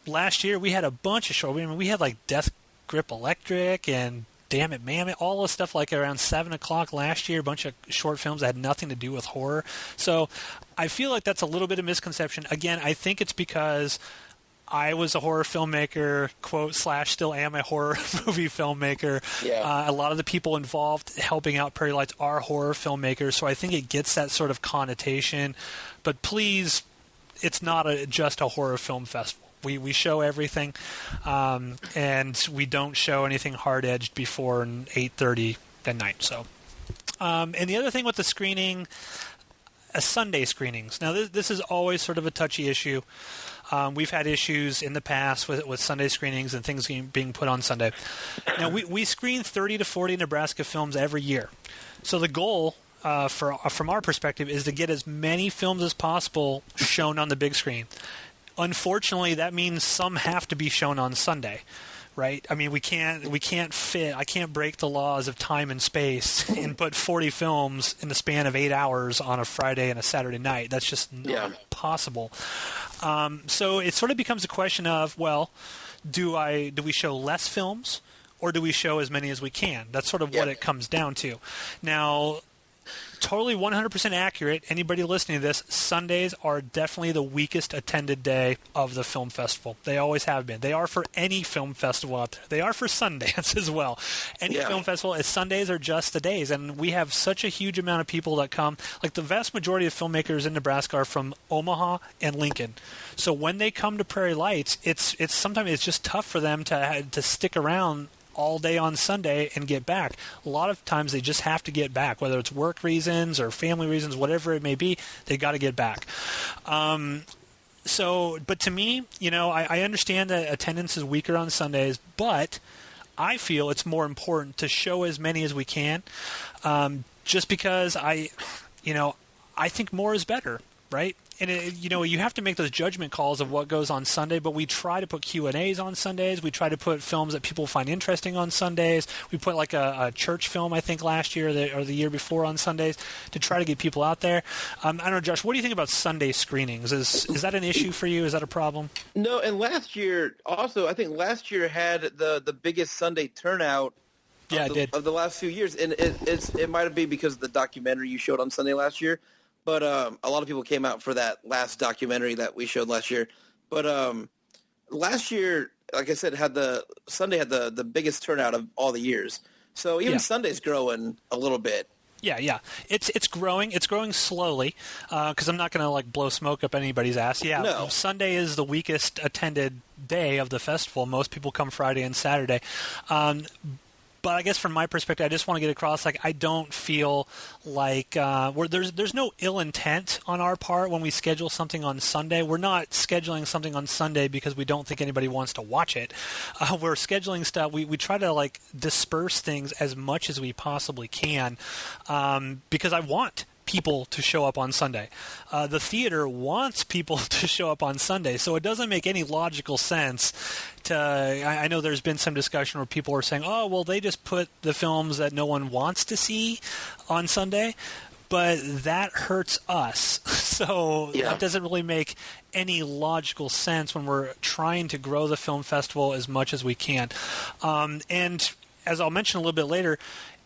Speaker 1: Last year we had a bunch of short. I mean, we had like Death Grip Electric and Damn It Mammoth, all the stuff like around 7 o'clock last year. A bunch of short films that had nothing to do with horror. So I feel like that's a little bit of misconception. Again, I think it's because I was a horror filmmaker, quote, / still am a horror movie filmmaker.
Speaker 2: Yeah.
Speaker 1: A lot of the people involved helping out Prairie Lights are horror filmmakers, so I think it gets that sort of connotation. But please, it's not just a horror film festival. We show everything, and we don't show anything hard-edged before 8:30 at night. So, and the other thing with the screening, Sunday screenings. Now, this is always sort of a touchy issue. We've had issues in the past with Sunday screenings and things being put on Sunday. Now, we screen 30 to 40 Nebraska films every year. So the goal, from our perspective, is to get as many films as possible shown on the big screen. Unfortunately, that means some have to be shown on Sunday, right? I mean, we can't fit. I can't break the laws of time and space and put 40 films in the span of 8 hours on a Friday and a Saturday night. That's just not possible. So it sort of becomes a question of, well, do we show less films or do we show as many as we can? That's sort of what it comes down to. Now, totally 100% accurate. Anybody listening to this, Sundays are definitely the weakest attended day of the film festival. They always have been. They are for any film festival out there. They are for Sundance as well. Any film festival, Sundays are just the days. And we have such a huge amount of people that come. Like the vast majority of filmmakers in Nebraska are from Omaha and Lincoln. So when they come to Prairie Lights, it's sometimes it's just tough for them to stick around all day on Sunday and get back. A lot of times they just have to get back, whether it's work reasons or family reasons, whatever it may be, they got to get back. But to me, I understand that attendance is weaker on Sundays, but I feel it's more important to show as many as we can, just because I think more is better, right? And you have to make those judgment calls of what goes on Sunday, but we try to put Q&As on Sundays. We try to put films that people find interesting on Sundays. We put like a church film, I think, last year or the year before on Sundays to try to get people out there. I don't know, Josh, what do you think about Sunday screenings? Is that an issue for you? Is that a problem?
Speaker 2: No, and last year, also, I think last year had the biggest Sunday turnout of the last few years. And it might have been because of the documentary you showed on Sunday last year. But a lot of people came out for that last documentary that we showed last year. But last year, like I said, Sunday had the biggest turnout of all the years. So even Sunday's growing a little bit.
Speaker 1: Yeah. It's growing. It's growing slowly because I'm not going to like blow smoke up anybody's ass. Yeah,
Speaker 2: no.
Speaker 1: Sunday is the weakest attended day of the festival. Most people come Friday and Saturday. But I guess from my perspective, I just want to get across, like, I don't feel like there's no ill intent on our part when we schedule something on Sunday. We're not scheduling something on Sunday because we don't think anybody wants to watch it. We're scheduling stuff. We try to, like, disperse things as much as we possibly can because I want people to show up on Sunday. The theater wants people to show up on Sunday, so it doesn't make any logical sense I know there's been some discussion where people are saying, oh, well, they just put the films that no one wants to see on Sunday, but that hurts us. So that doesn't really make any logical sense when we're trying to grow the film festival as much as we can. And as I'll mention a little bit later,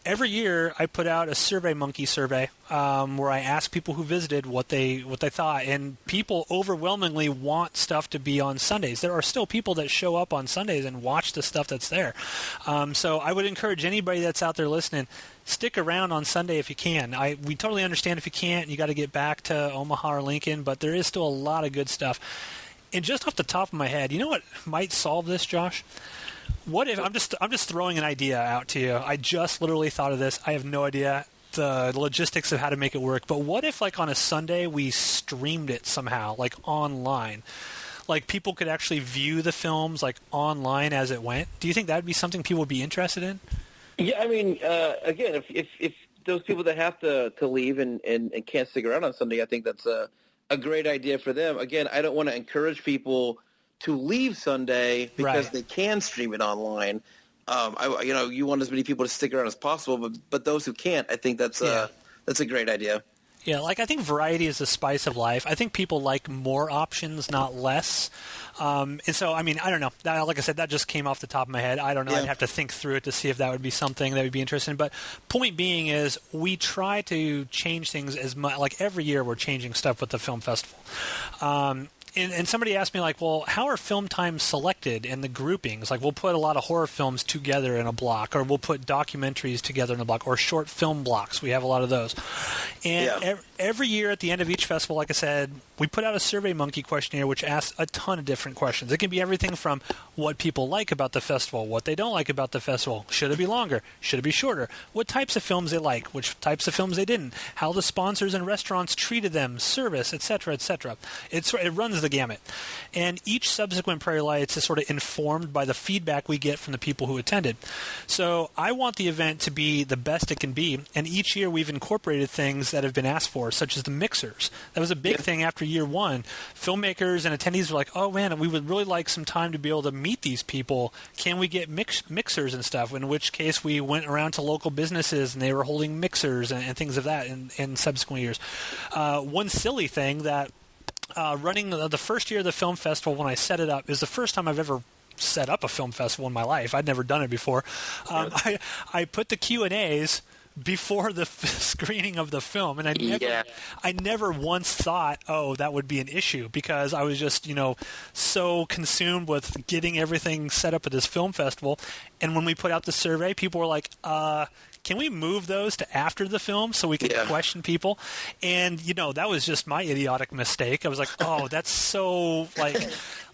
Speaker 1: every year I put out a SurveyMonkey survey where I ask people who visited what they thought, and people overwhelmingly want stuff to be on Sundays. There are still people that show up on Sundays and watch the stuff that's there. So I would encourage anybody that's out there listening, stick around on Sunday if you can. We totally understand if you can't, you got to get back to Omaha or Lincoln, but there is still a lot of good stuff. And just off the top of my head, you know what might solve this, Josh? What if I'm just throwing an idea out to you? I just literally thought of this. I have no idea the logistics of how to make it work. But what if, like, on a Sunday we streamed it somehow, like online? Like, people could actually view the films, like, online as it went. Do you think that would be something people would be interested in?
Speaker 2: Yeah, I mean, again, if those people that have to leave and can't stick around on Sunday, I think that's a great idea for them. Again, I don't want to encourage people to leave Sunday because they can stream it online. You want as many people to stick around as possible, but those who can't, I think that's a great idea.
Speaker 1: Yeah, like I think variety is the spice of life. I think people like more options, not less. And so, I mean, I don't know. That, like I said, that just came off the top of my head. I don't know.
Speaker 2: Yeah.
Speaker 1: I'd have to think through it to see if that would be something that would be interesting. But point being is we try to change things as much. Like every year we're changing stuff with the film festival. And somebody asked me, like, well, how are film times selected and the groupings? Like, we'll put a lot of horror films together in a block, or we'll put documentaries together in a block, or short film blocks. We have a lot of those. And every year at the end of each festival, like I said, we put out a SurveyMonkey questionnaire which asks a ton of different questions. It can be everything from what people like about the festival, what they don't like about the festival, should it be longer, should it be shorter, what types of films they like, which types of films they didn't, how the sponsors and restaurants treated them, service, etc., etc. It runs the gamut. And each subsequent Prairie Lights is sort of informed by the feedback we get from the people who attended. So I want the event to be the best it can be, and each year we've incorporated things that have been asked for, such as the mixers. That was a big thing after year one. Filmmakers and attendees were like, oh man, we would really like some time to be able to meet these people. Can we get mixers and stuff? In which case we went around to local businesses and they were holding mixers and things of that in subsequent years. One silly thing that running the first year of the film festival when I set it up is the first time I've ever set up a film festival in my life. I'd never done it before. I put the Q&As before the screening of the film, and I never once thought, oh, that would be an issue, because I was just, so consumed with getting everything set up at this film festival. And when we put out the survey, people were like, can we move those to after the film so we can question people? And, that was just my idiotic mistake. I was like, oh, that's so,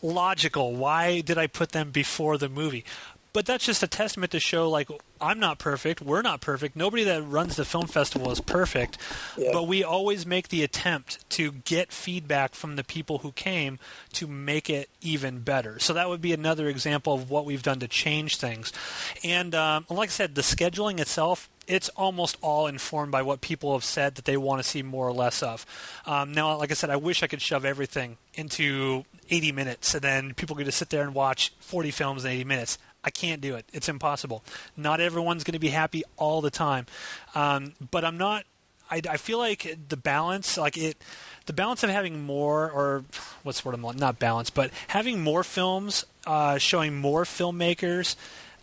Speaker 1: logical. Why did I put them before the movie? But that's just a testament to show, I'm not perfect. We're not perfect. Nobody that runs the film festival is perfect. Yeah. But we always make the attempt to get feedback from the people who came to make it even better. So that would be another example of what we've done to change things. And like I said, the scheduling itself, it's almost all informed by what people have said that they want to see more or less of. Now, like I said, I wish I could shove everything into 80 minutes, and then people get to sit there and watch 40 films in 80 minutes. I can't do it. It's impossible. Not everyone's going to be happy all the time. But I'm not – I feel like the balance, the balance of having more, or what's the word I'm – not balance, but having more films, showing more filmmakers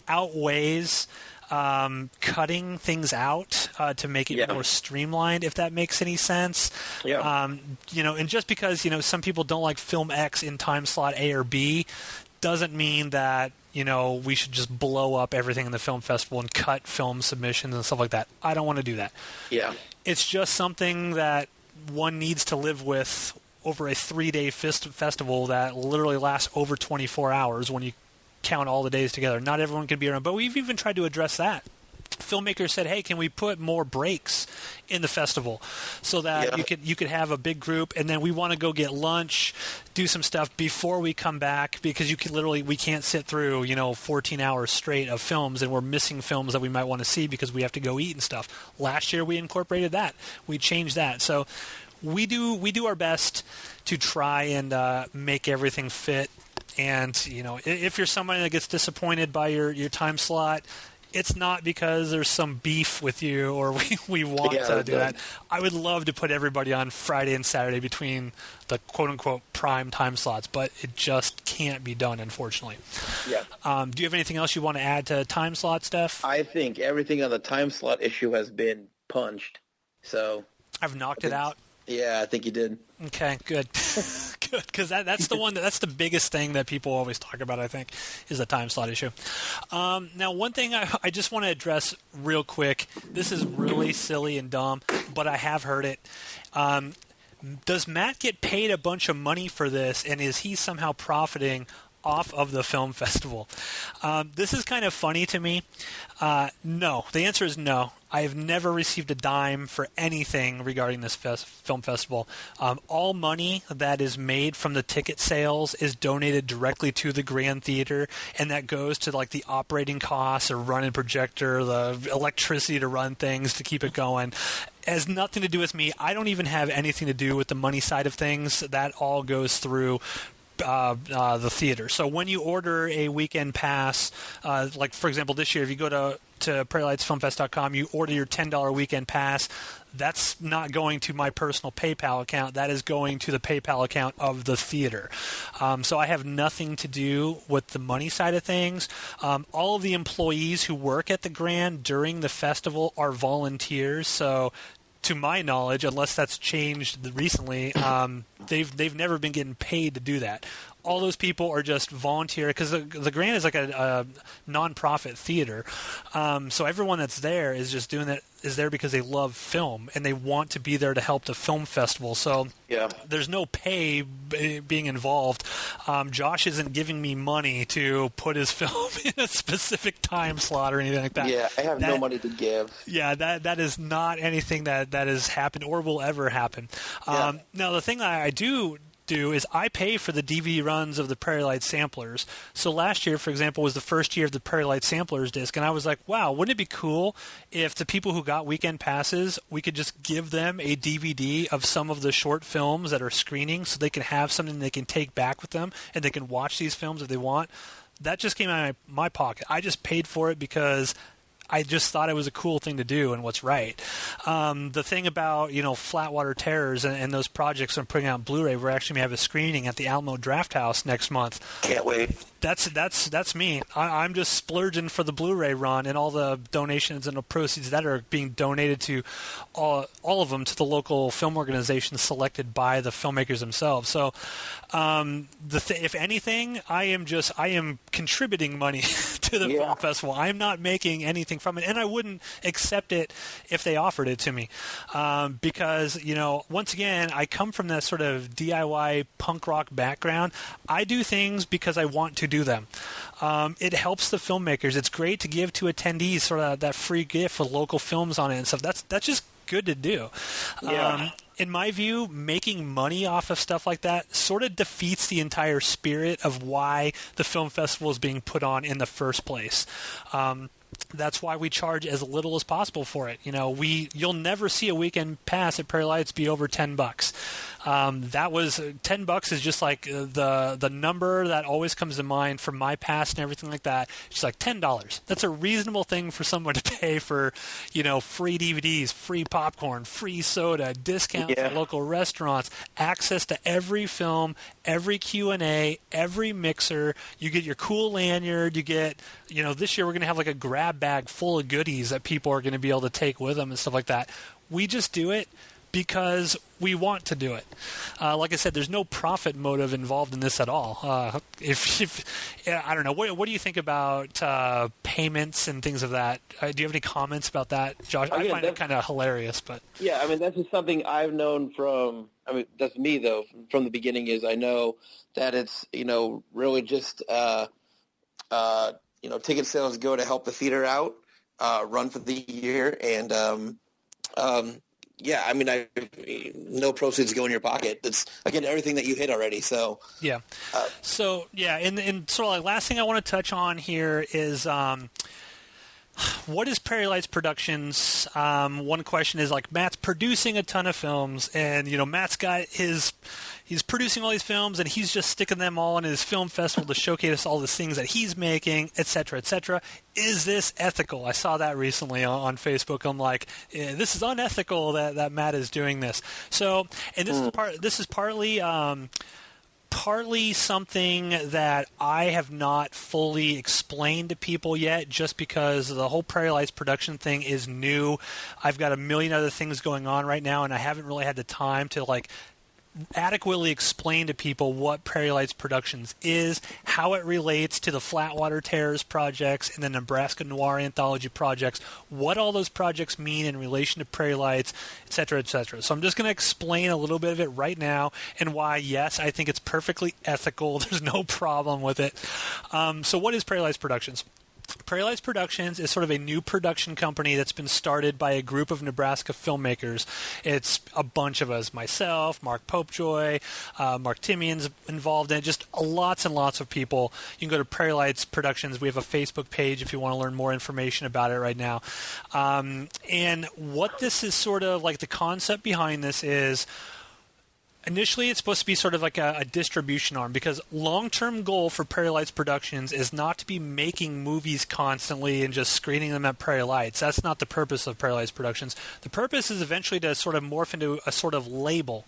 Speaker 1: outweighs cutting things out to make it more streamlined, if that makes any sense. Yeah. And just because, some people don't like film X in time slot A or B doesn't mean that we should just blow up everything in the film festival and cut film submissions and stuff like that. I don't want to do that. Yeah. It's just something that one needs to live with over a 3-day festival that literally lasts over 24 hours when you count all the days together. Not everyone can be around, but we've even tried to address that. Filmmakers said, hey, can we put more breaks in the festival so that you could have a big group, and then we want to go get lunch, do some stuff before we come back, because we can't sit through 14 hours straight of films, and we're missing films that we might want to see because we have to go eat and stuff. Last year we incorporated that. We changed that. So we do our best to try and make everything fit. And if you're somebody that gets disappointed by your time slot, it's not because there's some beef with you or we want to do that. I would love to put everybody on Friday and Saturday between the quote-unquote prime time slots, but it just can't be done, unfortunately. Yeah. Do you have anything else you want to add to time slot stuff?
Speaker 2: I think everything on the time slot issue has been punched. So
Speaker 1: I've knocked it out.
Speaker 2: Yeah, I think you did.
Speaker 1: Okay, good. Good, because that's the one that's the biggest thing that people always talk about, I think, is the time slot issue. Now, one thing I just want to address real quick. This is really silly and dumb, but I have heard it. Does Matt get paid a bunch of money for this, and is he somehow profiting off of the film festival? This is kind of funny to me. No. The answer is no. I have never received a dime for anything regarding this film festival. All money that is made from the ticket sales is donated directly to the Grand Theater, and that goes to the operating costs or running projector, the electricity to run things to keep it going. It has nothing to do with me. I don't even have anything to do with the money side of things. That all goes through the theater. So when you order a weekend pass, like for example this year, if you go to PrairieLightsFilmFest.com, you order your $10 weekend pass. That's not going to my personal PayPal account. That is going to the PayPal account of the theater. So I have nothing to do with the money side of things. All of the employees who work at the Grand during the festival are volunteers. So to my knowledge, unless that's changed recently, they've never been getting paid to do that. All those people are just volunteer because the Grand is like a non-profit theater. So everyone that's there is just doing that is there because they love film and they want to be there to help the film festival. So there's no pay being involved. Josh isn't giving me money to put his film in a specific time slot or anything like that.
Speaker 2: Yeah, I have no money to give.
Speaker 1: Yeah, that is not anything that has happened or will ever happen. Now, the thing that I do is I pay for the DVD runs of the Prairie Lights samplers. So last year, for example, was the first year of the Prairie Lights samplers disc, and I was like, wow, wouldn't it be cool if the people who got weekend passes, we could just give them a DVD of some of the short films that are screening so they can have something they can take back with them and they can watch these films if they want. That just came out of my pocket. I just paid for it because I just thought it was a cool thing to do and what's right. The thing about, Flatwater Terrors and those projects I'm putting out on Blu-ray, we're actually going to have a screening at the Alamo Draft House next month.
Speaker 2: Can't wait.
Speaker 1: That's me. I'm just splurging for the Blu-ray run and all the donations and the proceeds that are being donated to all of them to the local film organizations selected by the filmmakers themselves. So if anything, I am contributing money to the film festival. I'm not making anything from it, and I wouldn't accept it if they offered it to me, because once again, I come from that sort of DIY punk rock background. I do things because I want to do them. It helps the filmmakers. It's great to give to attendees sort of that free gift with local films on it and stuff. That's just good to do. In my view, making money off of stuff like that sort of defeats the entire spirit of why the film festival is being put on in the first place. That's why we charge as little as possible for it. You'll never see a weekend pass at Prairie Lights be over $10. That was $10 is just like the number that always comes to mind for my pass and everything like that. It's just like $10. That's a reasonable thing for someone to pay for, free DVDs, free popcorn, free soda, discounts at local restaurants, access to every film, every Q&A, every mixer. You get your cool lanyard. You get, this year we're going to have like a grab bag full of goodies that people are going to be able to take with them and stuff like that. We just do it because we want to do it. Like I said, there's no profit motive involved in this at all. I don't know. What do you think about payments and things of that? Do you have any comments about that, Josh? I find it kind of hilarious, but
Speaker 2: that's just something I've known from. That's me though. From the beginning, is I know that it's really just ticket sales go to help the theater out, run for the year, and no proceeds go in your pocket. It's, again, everything that you hit already. So
Speaker 1: and sort of like last thing I want to touch on here is what is Prairie Lights Productions? One question is like Matt's producing a ton of films, and Matt's got he's producing all these films, and he's just sticking them all in his film festival to showcase all the things that he's making, et cetera, et cetera. Is this ethical? I saw that recently on Facebook. I'm like, this is unethical that Matt is doing this. So, and this is partly something that I have not fully explained to people yet, just because the whole Prairie Lights production thing is new. I've got a million other things going on right now, and I haven't really had the time to adequately explain to people what Prairie Lights Productions is, how it relates to the Flatwater Terrors projects and the Nebraska Noir Anthology projects, what all those projects mean in relation to Prairie Lights, et cetera, et cetera. So I'm just going to explain a little bit of it right now and why, yes, I think it's perfectly ethical. There's no problem with it. So what is Prairie Lights Productions? Prairie Lights Productions is sort of a new production company that's been started by a group of Nebraska filmmakers. It's a bunch of us, myself, Mark Popejoy, Mark Timian's involved in it, just lots and lots of people. You can go to Prairie Lights Productions. We have a Facebook page if you want to learn more information about it right now. And what this is sort of like, the concept behind this is, Initially, it's supposed to be sort of like a distribution arm, because long-term goal for Prairie Lights Productions is not to be making movies constantly and just screening them at Prairie Lights. That's not the purpose of Prairie Lights Productions. The purpose is eventually to sort of morph into a sort of label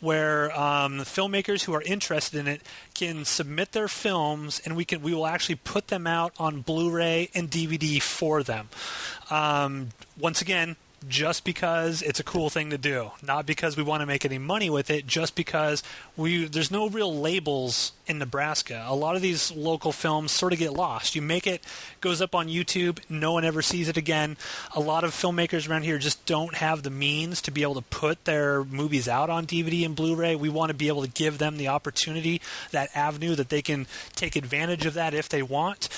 Speaker 1: where filmmakers who are interested in it can submit their films, and we will actually put them out on Blu-ray and DVD for them. Once again, just because it's a cool thing to do, not because we want to make any money with it, just because there's no real labels in Nebraska. A lot of these local films sort of get lost. You make it, goes up on YouTube, no one ever sees it again. A lot of filmmakers around here just don't have the means to be able to put their movies out on DVD and Blu-ray. We want to be able to give them the opportunity, that avenue that they can take advantage of that if they want.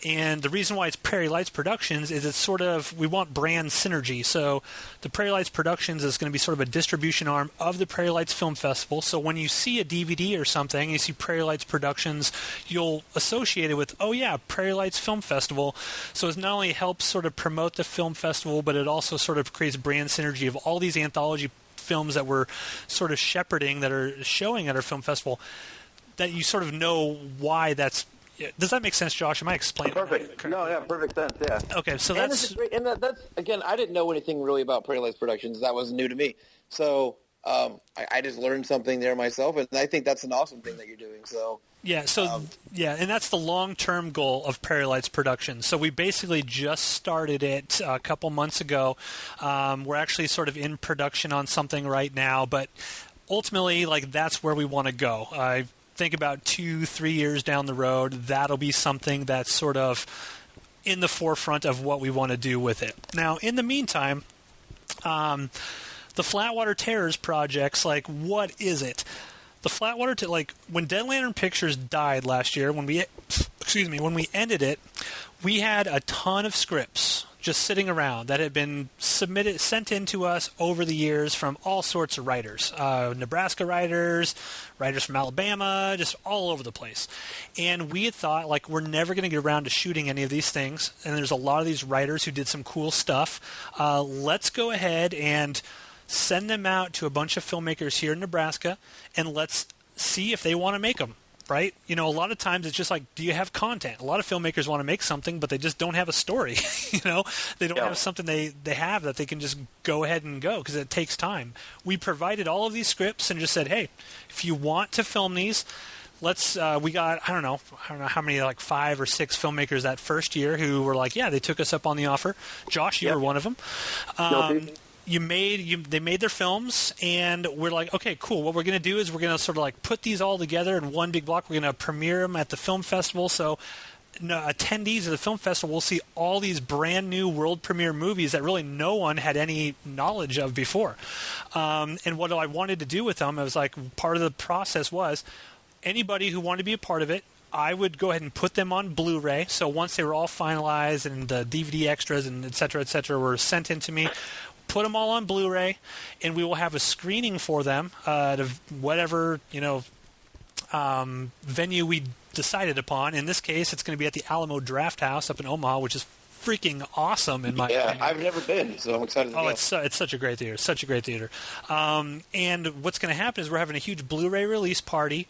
Speaker 1: And the reason why it's Prairie Lights Productions is it's sort of, we want brand synergy. So the Prairie Lights Productions is going to be sort of a distribution arm of the Prairie Lights Film Festival. So when you see a DVD or something, and you see Prairie Lights Productions, you'll associate it with, oh yeah, Prairie Lights Film Festival. So it not only helps sort of promote the film festival, but it also sort of creates brand synergy of all these anthology films that we're sort of shepherding, that are showing at our film festival, that you sort of know why that's. Does that make sense, Josh? Am I explaining
Speaker 3: perfect? No, yeah, perfect sense. Yeah.
Speaker 1: Okay, so
Speaker 3: and
Speaker 1: that's
Speaker 3: great, and that's again, I didn't know anything really about Prairie Lights Productions. That was new to me. So I just learned something there myself, and I think that's an awesome thing that you're doing. So
Speaker 1: and that's the long-term goal of Prairie Lights Productions. So we basically just started it a couple months ago. We're actually sort of in production on something right now, but ultimately, like, that's where we want to go. I think about 2-3 years down the road, that'll be something that's sort of in the forefront of what we want to do with it. Now, in the meantime, the Flatwater Terrors projects, like, what is it? The Flatwater, when Dead Lantern Pictures died last year, when we ended it, we had a ton of scripts just sitting around that had been sent in to us over the years from all sorts of writers, Nebraska writers from Alabama, just all over the place. And we had thought, like, we're never going to get around to shooting any of these things, and there's a lot of these writers who did some cool stuff. Let's go ahead and send them out to a bunch of filmmakers here in Nebraska, and let's see if they want to make them. Right? You know, a lot of times it's just like, do you have content? A lot of filmmakers want to make something, but they just don't have a story. You know, they don't have something they have that they can just go ahead and go, because it takes time. We provided all of these scripts and just said, hey, if you want to film these, let's. We got I don't know how many, like 5 or 6 filmmakers that first year who were like, yeah, they took us up on the offer. Josh, you were one of them. They made their films, and we're like, okay, cool. What we're going to do is we're going to sort of like put these all together in one big block. We're going to premiere them at the film festival. So attendees of the film festival will see all these brand new world premiere movies that really no one had any knowledge of before. And what I wanted to do with them, I was like, part of the process was anybody who wanted to be a part of it, I would go ahead and put them on Blu-ray. So once they were all finalized and the DVD extras and et cetera, were sent in to me, put them all on Blu-ray, and we will have a screening for them at whatever venue we decided upon. In this case, it's going to be at the Alamo Draft House up in Omaha, which is freaking awesome in my opinion.
Speaker 3: I've never been, so I'm excited to go.
Speaker 1: It's such a great theater. And what's going to happen is we're having a huge Blu-ray release party,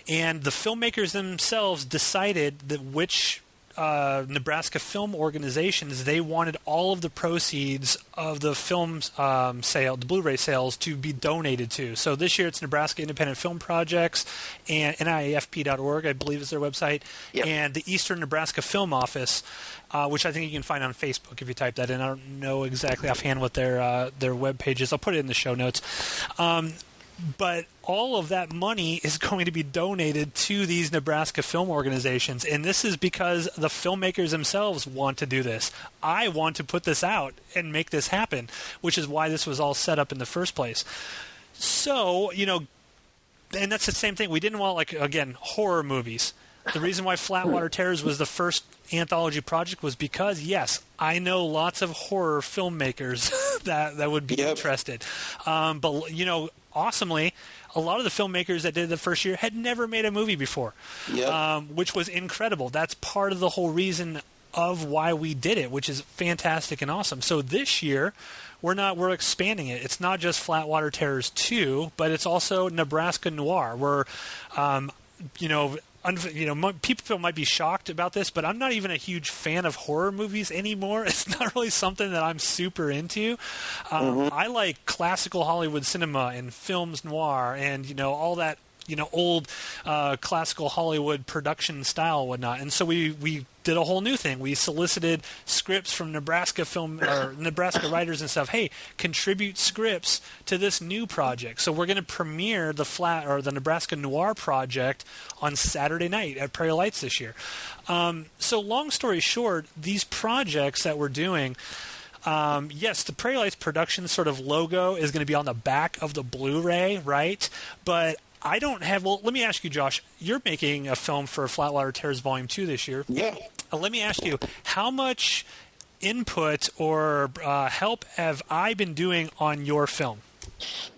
Speaker 1: and the filmmakers themselves decided that which Nebraska film organizations they wanted all of the proceeds of the film the Blu-ray sales, to be donated to. So this year it's Nebraska Independent Film Projects and NIAFP.org, I believe is their website, and the Eastern Nebraska Film Office, which I think you can find on Facebook if you type that in. I don't know exactly offhand what their web page is. I'll put it in the show notes. But all of that money is going to be donated to these Nebraska film organizations, and this is because the filmmakers themselves want to do this. I want to put this out and make this happen, which is why this was all set up in the first place. So, and that's the same thing. We didn't want, horror movies. The reason why Flatwater Terrors was the first anthology project was because, yes, I know lots of horror filmmakers that would be interested. But, awesomely, a lot of the filmmakers that did the first year had never made a movie before, which was incredible. That's part of the whole reason of why we did it, which is fantastic and awesome. So this year, we're expanding it. It's not just Flatwater Terrors 2, but it's also Nebraska Noir. We're, people might be shocked about this, but I'm not even a huge fan of horror movies anymore. It's not really something that I'm super into. I like classical Hollywood cinema and films noir and, all that, old classical Hollywood production style and whatnot. And so we did a whole new thing. We solicited scripts from Nebraska writers and stuff. Hey, contribute scripts to this new project. So we're going to premiere the Nebraska Noir project on Saturday night at Prairie Lights this year. So long story short, these projects that we're doing, yes, the Prairie Lights production sort of logo is going to be on the back of the Blu-ray, right? But I don't have... Well, let me ask you, Josh. You're making a film for Flatwater Terrors Volume 2 this year.
Speaker 3: Yeah.
Speaker 1: Let me ask you, how much input or help have I been doing on your film?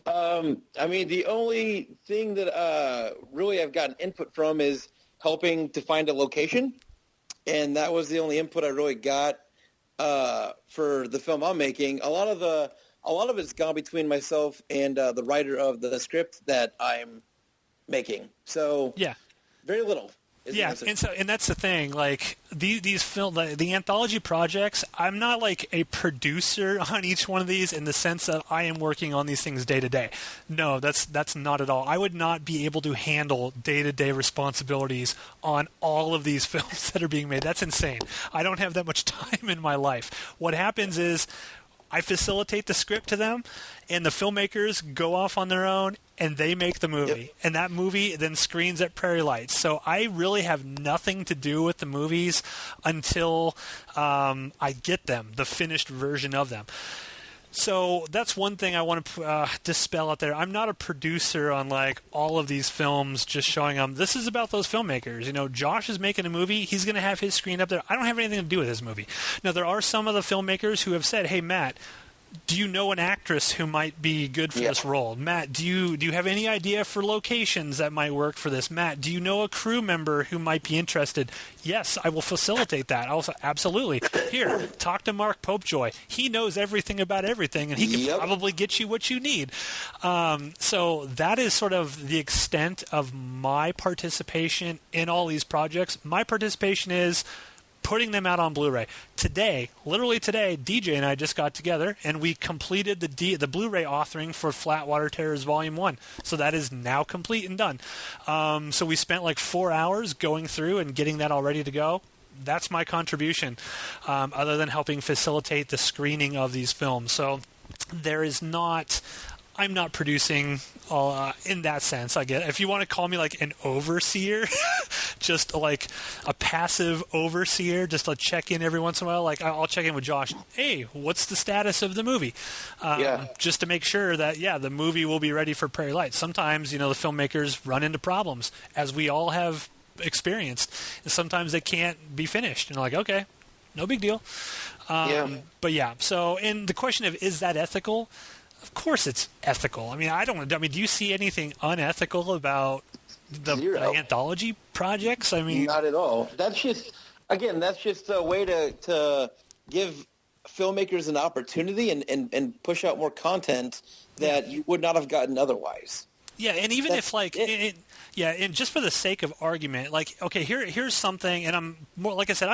Speaker 3: The only thing that really I've gotten input from is helping to find a location, and that was the only input I really got for the film I'm making. A lot of it's gone between myself and the writer of the script that I'm making. So
Speaker 1: yeah,
Speaker 3: very little.
Speaker 1: Yeah, and that's the thing. Like these film, the anthology projects, I'm not like a producer on each one of these in the sense that I am working on these things day to day. No, that's not at all. I would not be able to handle day-to-day responsibilities on all of these films that are being made. That's insane. I don't have that much time in my life. What happens is I facilitate the script to them, and the filmmakers go off on their own, and they make the movie. Yep. And that movie then screens at Prairie Lights. So I really have nothing to do with the movies until I get them, the finished version of them. So that's one thing I want to dispel out there. I'm not a producer on like all of these films just showing them. This is about those filmmakers. Josh is making a movie. He's going to have his screen up there. I don't have anything to do with his movie. Now, there are some of the filmmakers who have said, hey, Matt, do you know an actress who might be good for this role? Matt, do you have any idea for locations that might work for this? Matt, do you know a crew member who might be interested? Yes, I will facilitate that. Also, absolutely. Here, talk to Mark Popejoy. He knows everything about everything, and he can probably get you what you need. So that is sort of the extent of my participation in all these projects. My participation is putting them out on Blu-ray. Literally today, DJ and I just got together and we completed the Blu-ray authoring for Flatwater Terrors Volume 1. So that is now complete and done. So we spent like 4 hours going through and getting that all ready to go. That's my contribution, other than helping facilitate the screening of these films. So I'm not producing in that sense, I guess. If you want to call me like an overseer, just like a passive overseer, just to check in every once in a while. Like I'll check in with Josh. Hey, what's the status of the movie? Just to make sure that, the movie will be ready for Prairie Lights. Sometimes, the filmmakers run into problems, as we all have experienced. And sometimes they can't be finished. And they're like, okay, no big deal. But so, and the question of, is that ethical? Of course it's ethical. Do you see anything unethical about the anthology projects?
Speaker 3: Not at all. That's just a way to give filmmakers an opportunity and push out more content that you would not have gotten otherwise.
Speaker 1: Yeah, and even if and just for the sake of argument, here's something, and I'm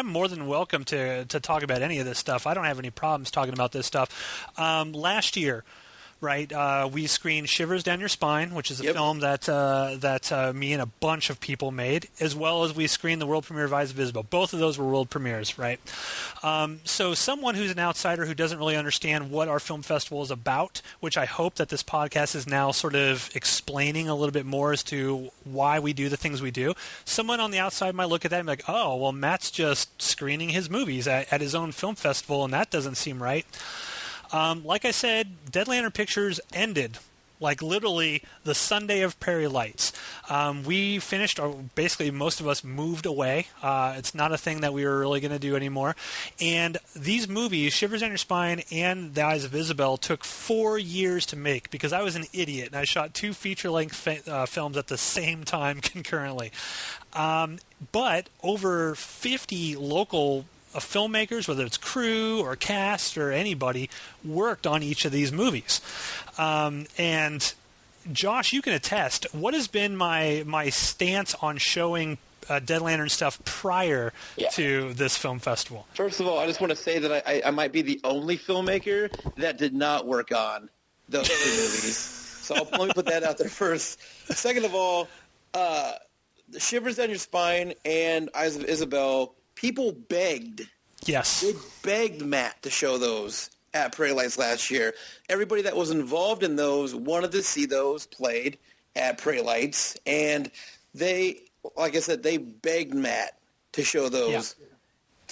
Speaker 1: more than welcome to talk about any of this stuff. I don't have any problems talking about this stuff. Last year, right, we screened Shivers Down Your Spine, which is a film that me and a bunch of people made, as well as we screened the world premiere of Eyes of Isabel. Both of those were world premieres, right? So someone who's an outsider who doesn't really understand what our film festival is about, which I hope that this podcast is now sort of explaining a little bit more as to why we do the things we do. Someone on the outside might look at that and be like, oh, well, Matt's just screening his movies at his own film festival, and that doesn't seem right. Like I said, Dead Lantern Pictures ended, like literally the Sunday of Prairie Lights. We finished, or basically most of us moved away. It's not a thing that we were really going to do anymore. And these movies, Shivers Down Your Spine and The Eyes of Isabel, took 4 years to make because I was an idiot and I shot 2 feature-length films at the same time concurrently. But over 50 local filmmakers, whether it's crew or cast or anybody, worked on each of these movies. And Josh, you can attest. What has been my stance on showing Dead Lantern stuff prior to this film festival?
Speaker 3: First of all, I just want to say that I might be the only filmmaker that did not work on those two movies. So let me put that out there first. Second of all, the Shivers Down Your Spine and Eyes of Isabel, people begged.
Speaker 1: Yes.
Speaker 3: They begged Matt to show those at Prairie Lights last year. Everybody that was involved in those wanted to see those played at Prairie Lights, and they, like I said, they begged Matt to show those.
Speaker 1: Yeah.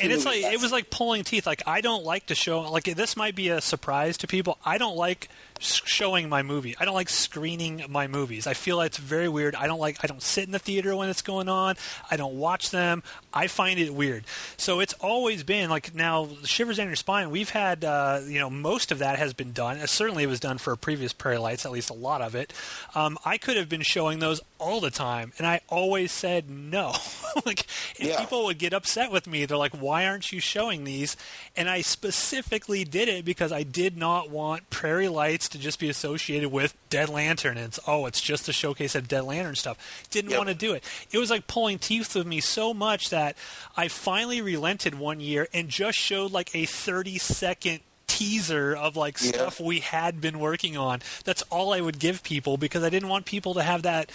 Speaker 1: And it's like it was like pulling teeth. Like, I don't like to show. Like, this might be a surprise to people. I don't like showing my movie. I don't like screening my movies. I feel like it's very weird. I don't sit in the theater when it's going on. I don't watch them. I find it weird. So it's always been like, now Shivers Down Your Spine. We've had most of that has been done. Certainly, it was done for a previous Prairie Lights. At least a lot of it. I could have been showing those all the time, and I always said no. People would get upset with me. They're like, why aren't you showing these? And I specifically did it because I did not want Prairie Lights to just be associated with Dead Lantern. And it's just a showcase of Dead Lantern stuff. Didn't want to do it. It was like pulling teeth with me so much that I finally relented one year and just showed like a 30-second teaser of stuff we had been working on. That's all I would give people because I didn't want people to have that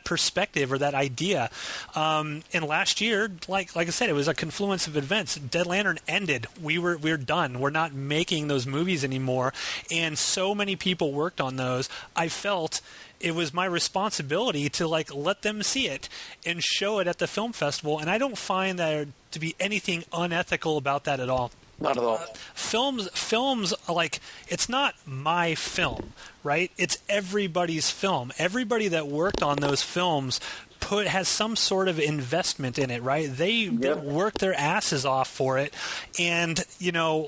Speaker 1: perspective or that idea. And last year, like I said, it was a confluence of events. Dead Lantern ended. We're done. We're not making those movies anymore. And so many people worked on those. I felt it was my responsibility to let them see it and show it at the film festival. And I don't find there to be anything unethical about that at all.
Speaker 3: Not at all.
Speaker 1: Films, it's not my film, right? It's everybody's film. Everybody that worked on those films has some sort of investment in it, right? They work their asses off for it. And,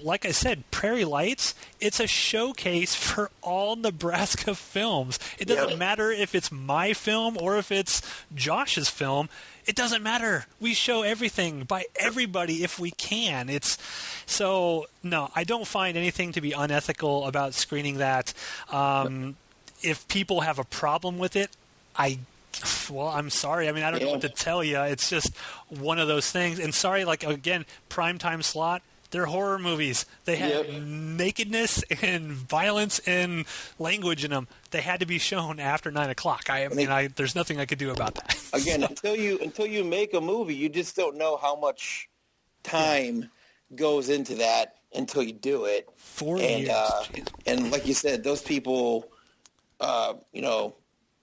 Speaker 1: like I said, Prairie Lights, it's a showcase for all Nebraska films. It doesn't matter if it's my film or if it's Josh's film. It doesn't matter. We show everything by everybody if we can. No, I don't find anything to be unethical about screening that. If people have a problem with it, I'm sorry. I mean, I don't know what to tell you. It's just one of those things. And sorry, again, primetime slot, they're horror movies. They have nakedness and violence and language in them. They had to be shown after 9 o'clock. There's nothing I could do about that.
Speaker 3: Again, until you make a movie, you just don't know how much time goes into that until you do it.
Speaker 1: 4 years.
Speaker 3: And like you said, those people,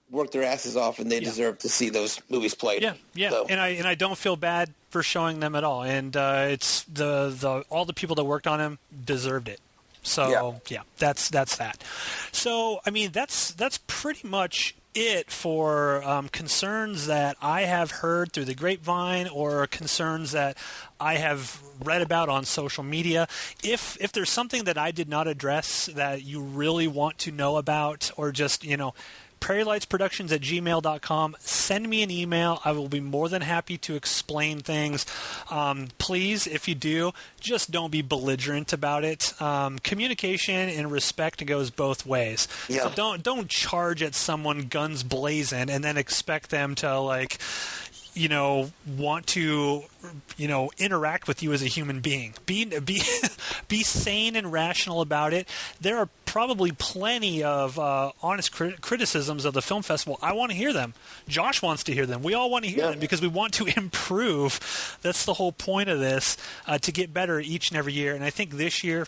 Speaker 3: work their asses off, and they deserve to see those movies played.
Speaker 1: Yeah.
Speaker 3: So.
Speaker 1: And I don't feel bad for showing them at all. And it's all the people that worked on them deserved it. So that's that. So I mean, that's pretty much it for concerns that I have heard through the grapevine or concerns that I have read about on social media. If there's something that I did not address that you really want to know about, or just prairielightsproductions@gmail.com. Send me an email. I will be more than happy to explain things. Please, if you do, just don't be belligerent about it. Communication and respect goes both ways.
Speaker 3: Yeah.
Speaker 1: So don't charge at someone guns blazing and then expect them to want to, interact with you as a human being. Be sane and rational about it. There are probably plenty of honest criticisms of the film festival. I want to hear them. Josh wants to hear them. We all want to hear them because we want to improve. That's the whole point of this, to get better each and every year. And I think this year,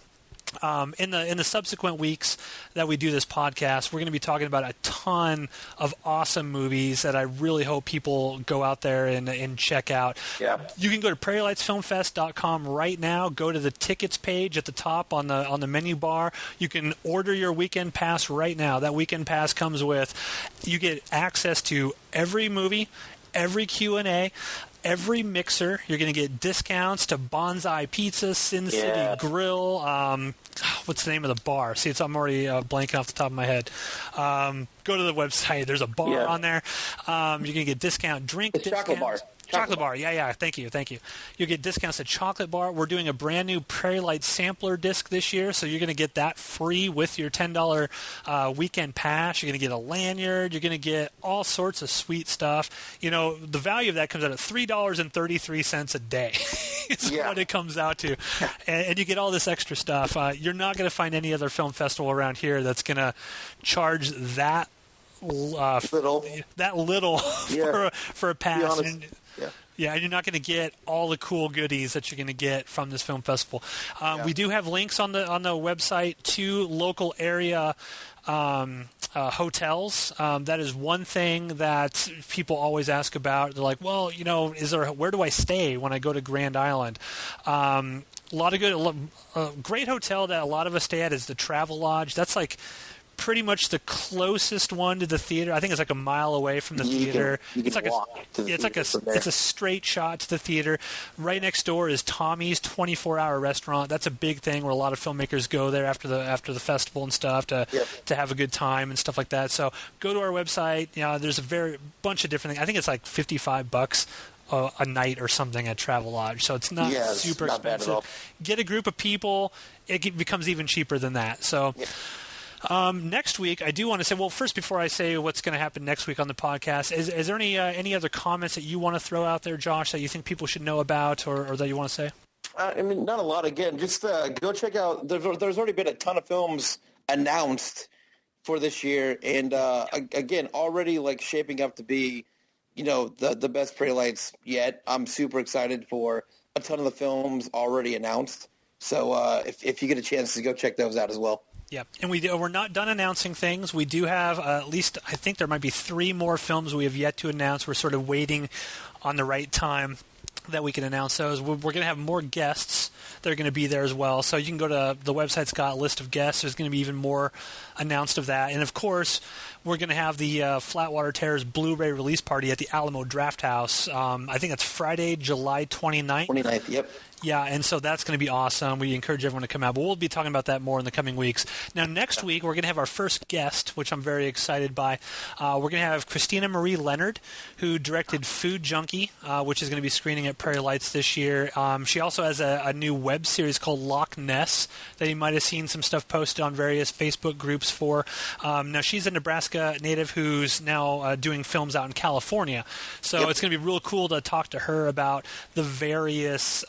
Speaker 1: in the subsequent weeks that we do this podcast, we're going to be talking about a ton of awesome movies that I really hope people go out there and check out.
Speaker 3: Yeah.
Speaker 1: You can go to prairielightsfilmfest.com right now. Go to the tickets page at the top on the menu bar. You can order your weekend pass right now. That weekend pass comes with, you get access to every movie, every Q&A, every mixer. You're going to get discounts to Bonsai Pizza, Sin City Grill. What's the name of the bar? See, I'm already blanking off the top of my head. Go to the website. There's a bar on there. You're going to get discount drink.
Speaker 3: The Choco Bar.
Speaker 1: Chocolate bar. Yeah. Thank you. You'll get discounts at Chocolate Bar. We're doing a brand new Prairie Lights sampler disc this year, so you're going to get that free with your $10 weekend pass. You're going to get a lanyard. You're going to get all sorts of sweet stuff. You know, the value of that comes out at $3.33 a day. Is what it comes out to. And you get all this extra stuff. You're not going to find any other film festival around here that's going to charge that little for a pass. Yeah, and you're not going to get all the cool goodies that you're going to get from this film festival. We do have links on the website to local area hotels. That is one thing that people always ask about. They're like, well, you know, where do I stay when I go to Grand Island? A great hotel that a lot of us stay at is the Travel Lodge. That's like pretty much the closest one to the theater. I think it's like a mile away from the theater. It's a straight shot to the theater. Right next door is Tommy's 24-hour restaurant. That's a big thing where a lot of filmmakers go there after the festival and stuff to have a good time and stuff like that. So go to our website. You know, there's a bunch of different things. I think it's like $55 a night or something at Travel Lodge. So it's not super expensive. Get a group of people. It becomes even cheaper than that. So. Yeah. Next week, I do want to say, well, first, before I say what's going to happen next week on the podcast, is there any other comments that you want to throw out there, Josh, that you think people should know about or that you want to say?
Speaker 3: I mean, not a lot. Again, just go check out. There's already been a ton of films announced for this year, and again, already like shaping up to be, you know, the best Prairie Lights yet. I'm super excited for a ton of the films already announced. So if you get a chance to go check those out as well.
Speaker 1: Yeah, and we're not done announcing things. We do have at least, I think there might be 3 more films we have yet to announce. We're sort of waiting on the right time that we can announce those. We're going to have more guests that are going to be there as well. So you can go to the website's got a list of guests. There's going to be even more announced of that. And, of course, we're going to have the Flatwater Terrors Blu-ray release party at the Alamo Draft House. I think it's Friday, July 29th.
Speaker 3: 29th, yep.
Speaker 1: Yeah, and so that's going to be awesome. We encourage everyone to come out, but we'll be talking about that more in the coming weeks. Now, next week, we're going to have our first guest, which I'm very excited by. We're going to have Christina Marie Leonard, who directed Food Junkie, which is going to be screening at Prairie Lights this year. She also has a new web series called Loch Ness that you might have seen some stuff posted on various Facebook groups for. Now, she's a Nebraska native who's now doing films out in California. So it's going to be real cool to talk to her about the various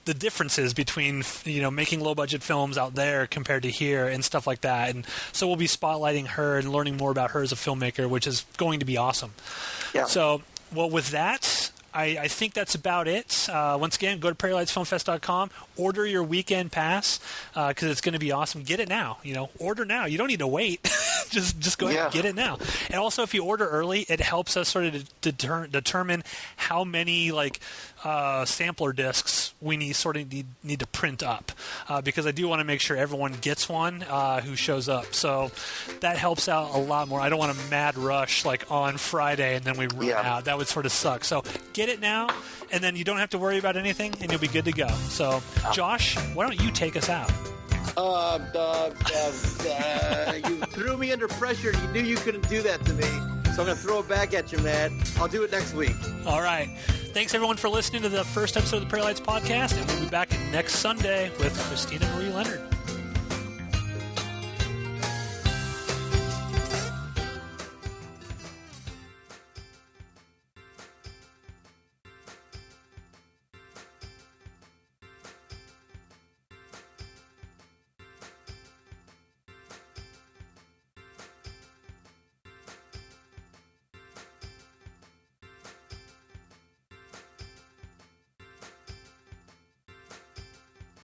Speaker 1: the differences between, making low-budget films out there compared to here and stuff like that. And so we'll be spotlighting her and learning more about her as a filmmaker, which is going to be awesome. Yeah. So, well, with that, I think that's about it. Once again, go to prairielightsfilmfest.com, order your weekend pass because it's going to be awesome. Get it now. Order now. You don't need to wait. just go ahead and get it now. And also, if you order early, it helps us sort of determine how many sampler discs we need to print up because I do want to make sure everyone gets one who shows up. So that helps out a lot more. I don't want a mad rush on Friday and then we run out. That would sort of suck. So get it now, and then you don't have to worry about anything, and you'll be good to go. So, Josh, why don't you take us out?
Speaker 3: You threw me under pressure. You knew you couldn't do that to me. So I'm going to throw it back at you, man. I'll do it next week.
Speaker 1: All right. Thanks, everyone, for listening to the first episode of the Prairie Lights Podcast, and we'll be back next Sunday with Christina Marie Leonard.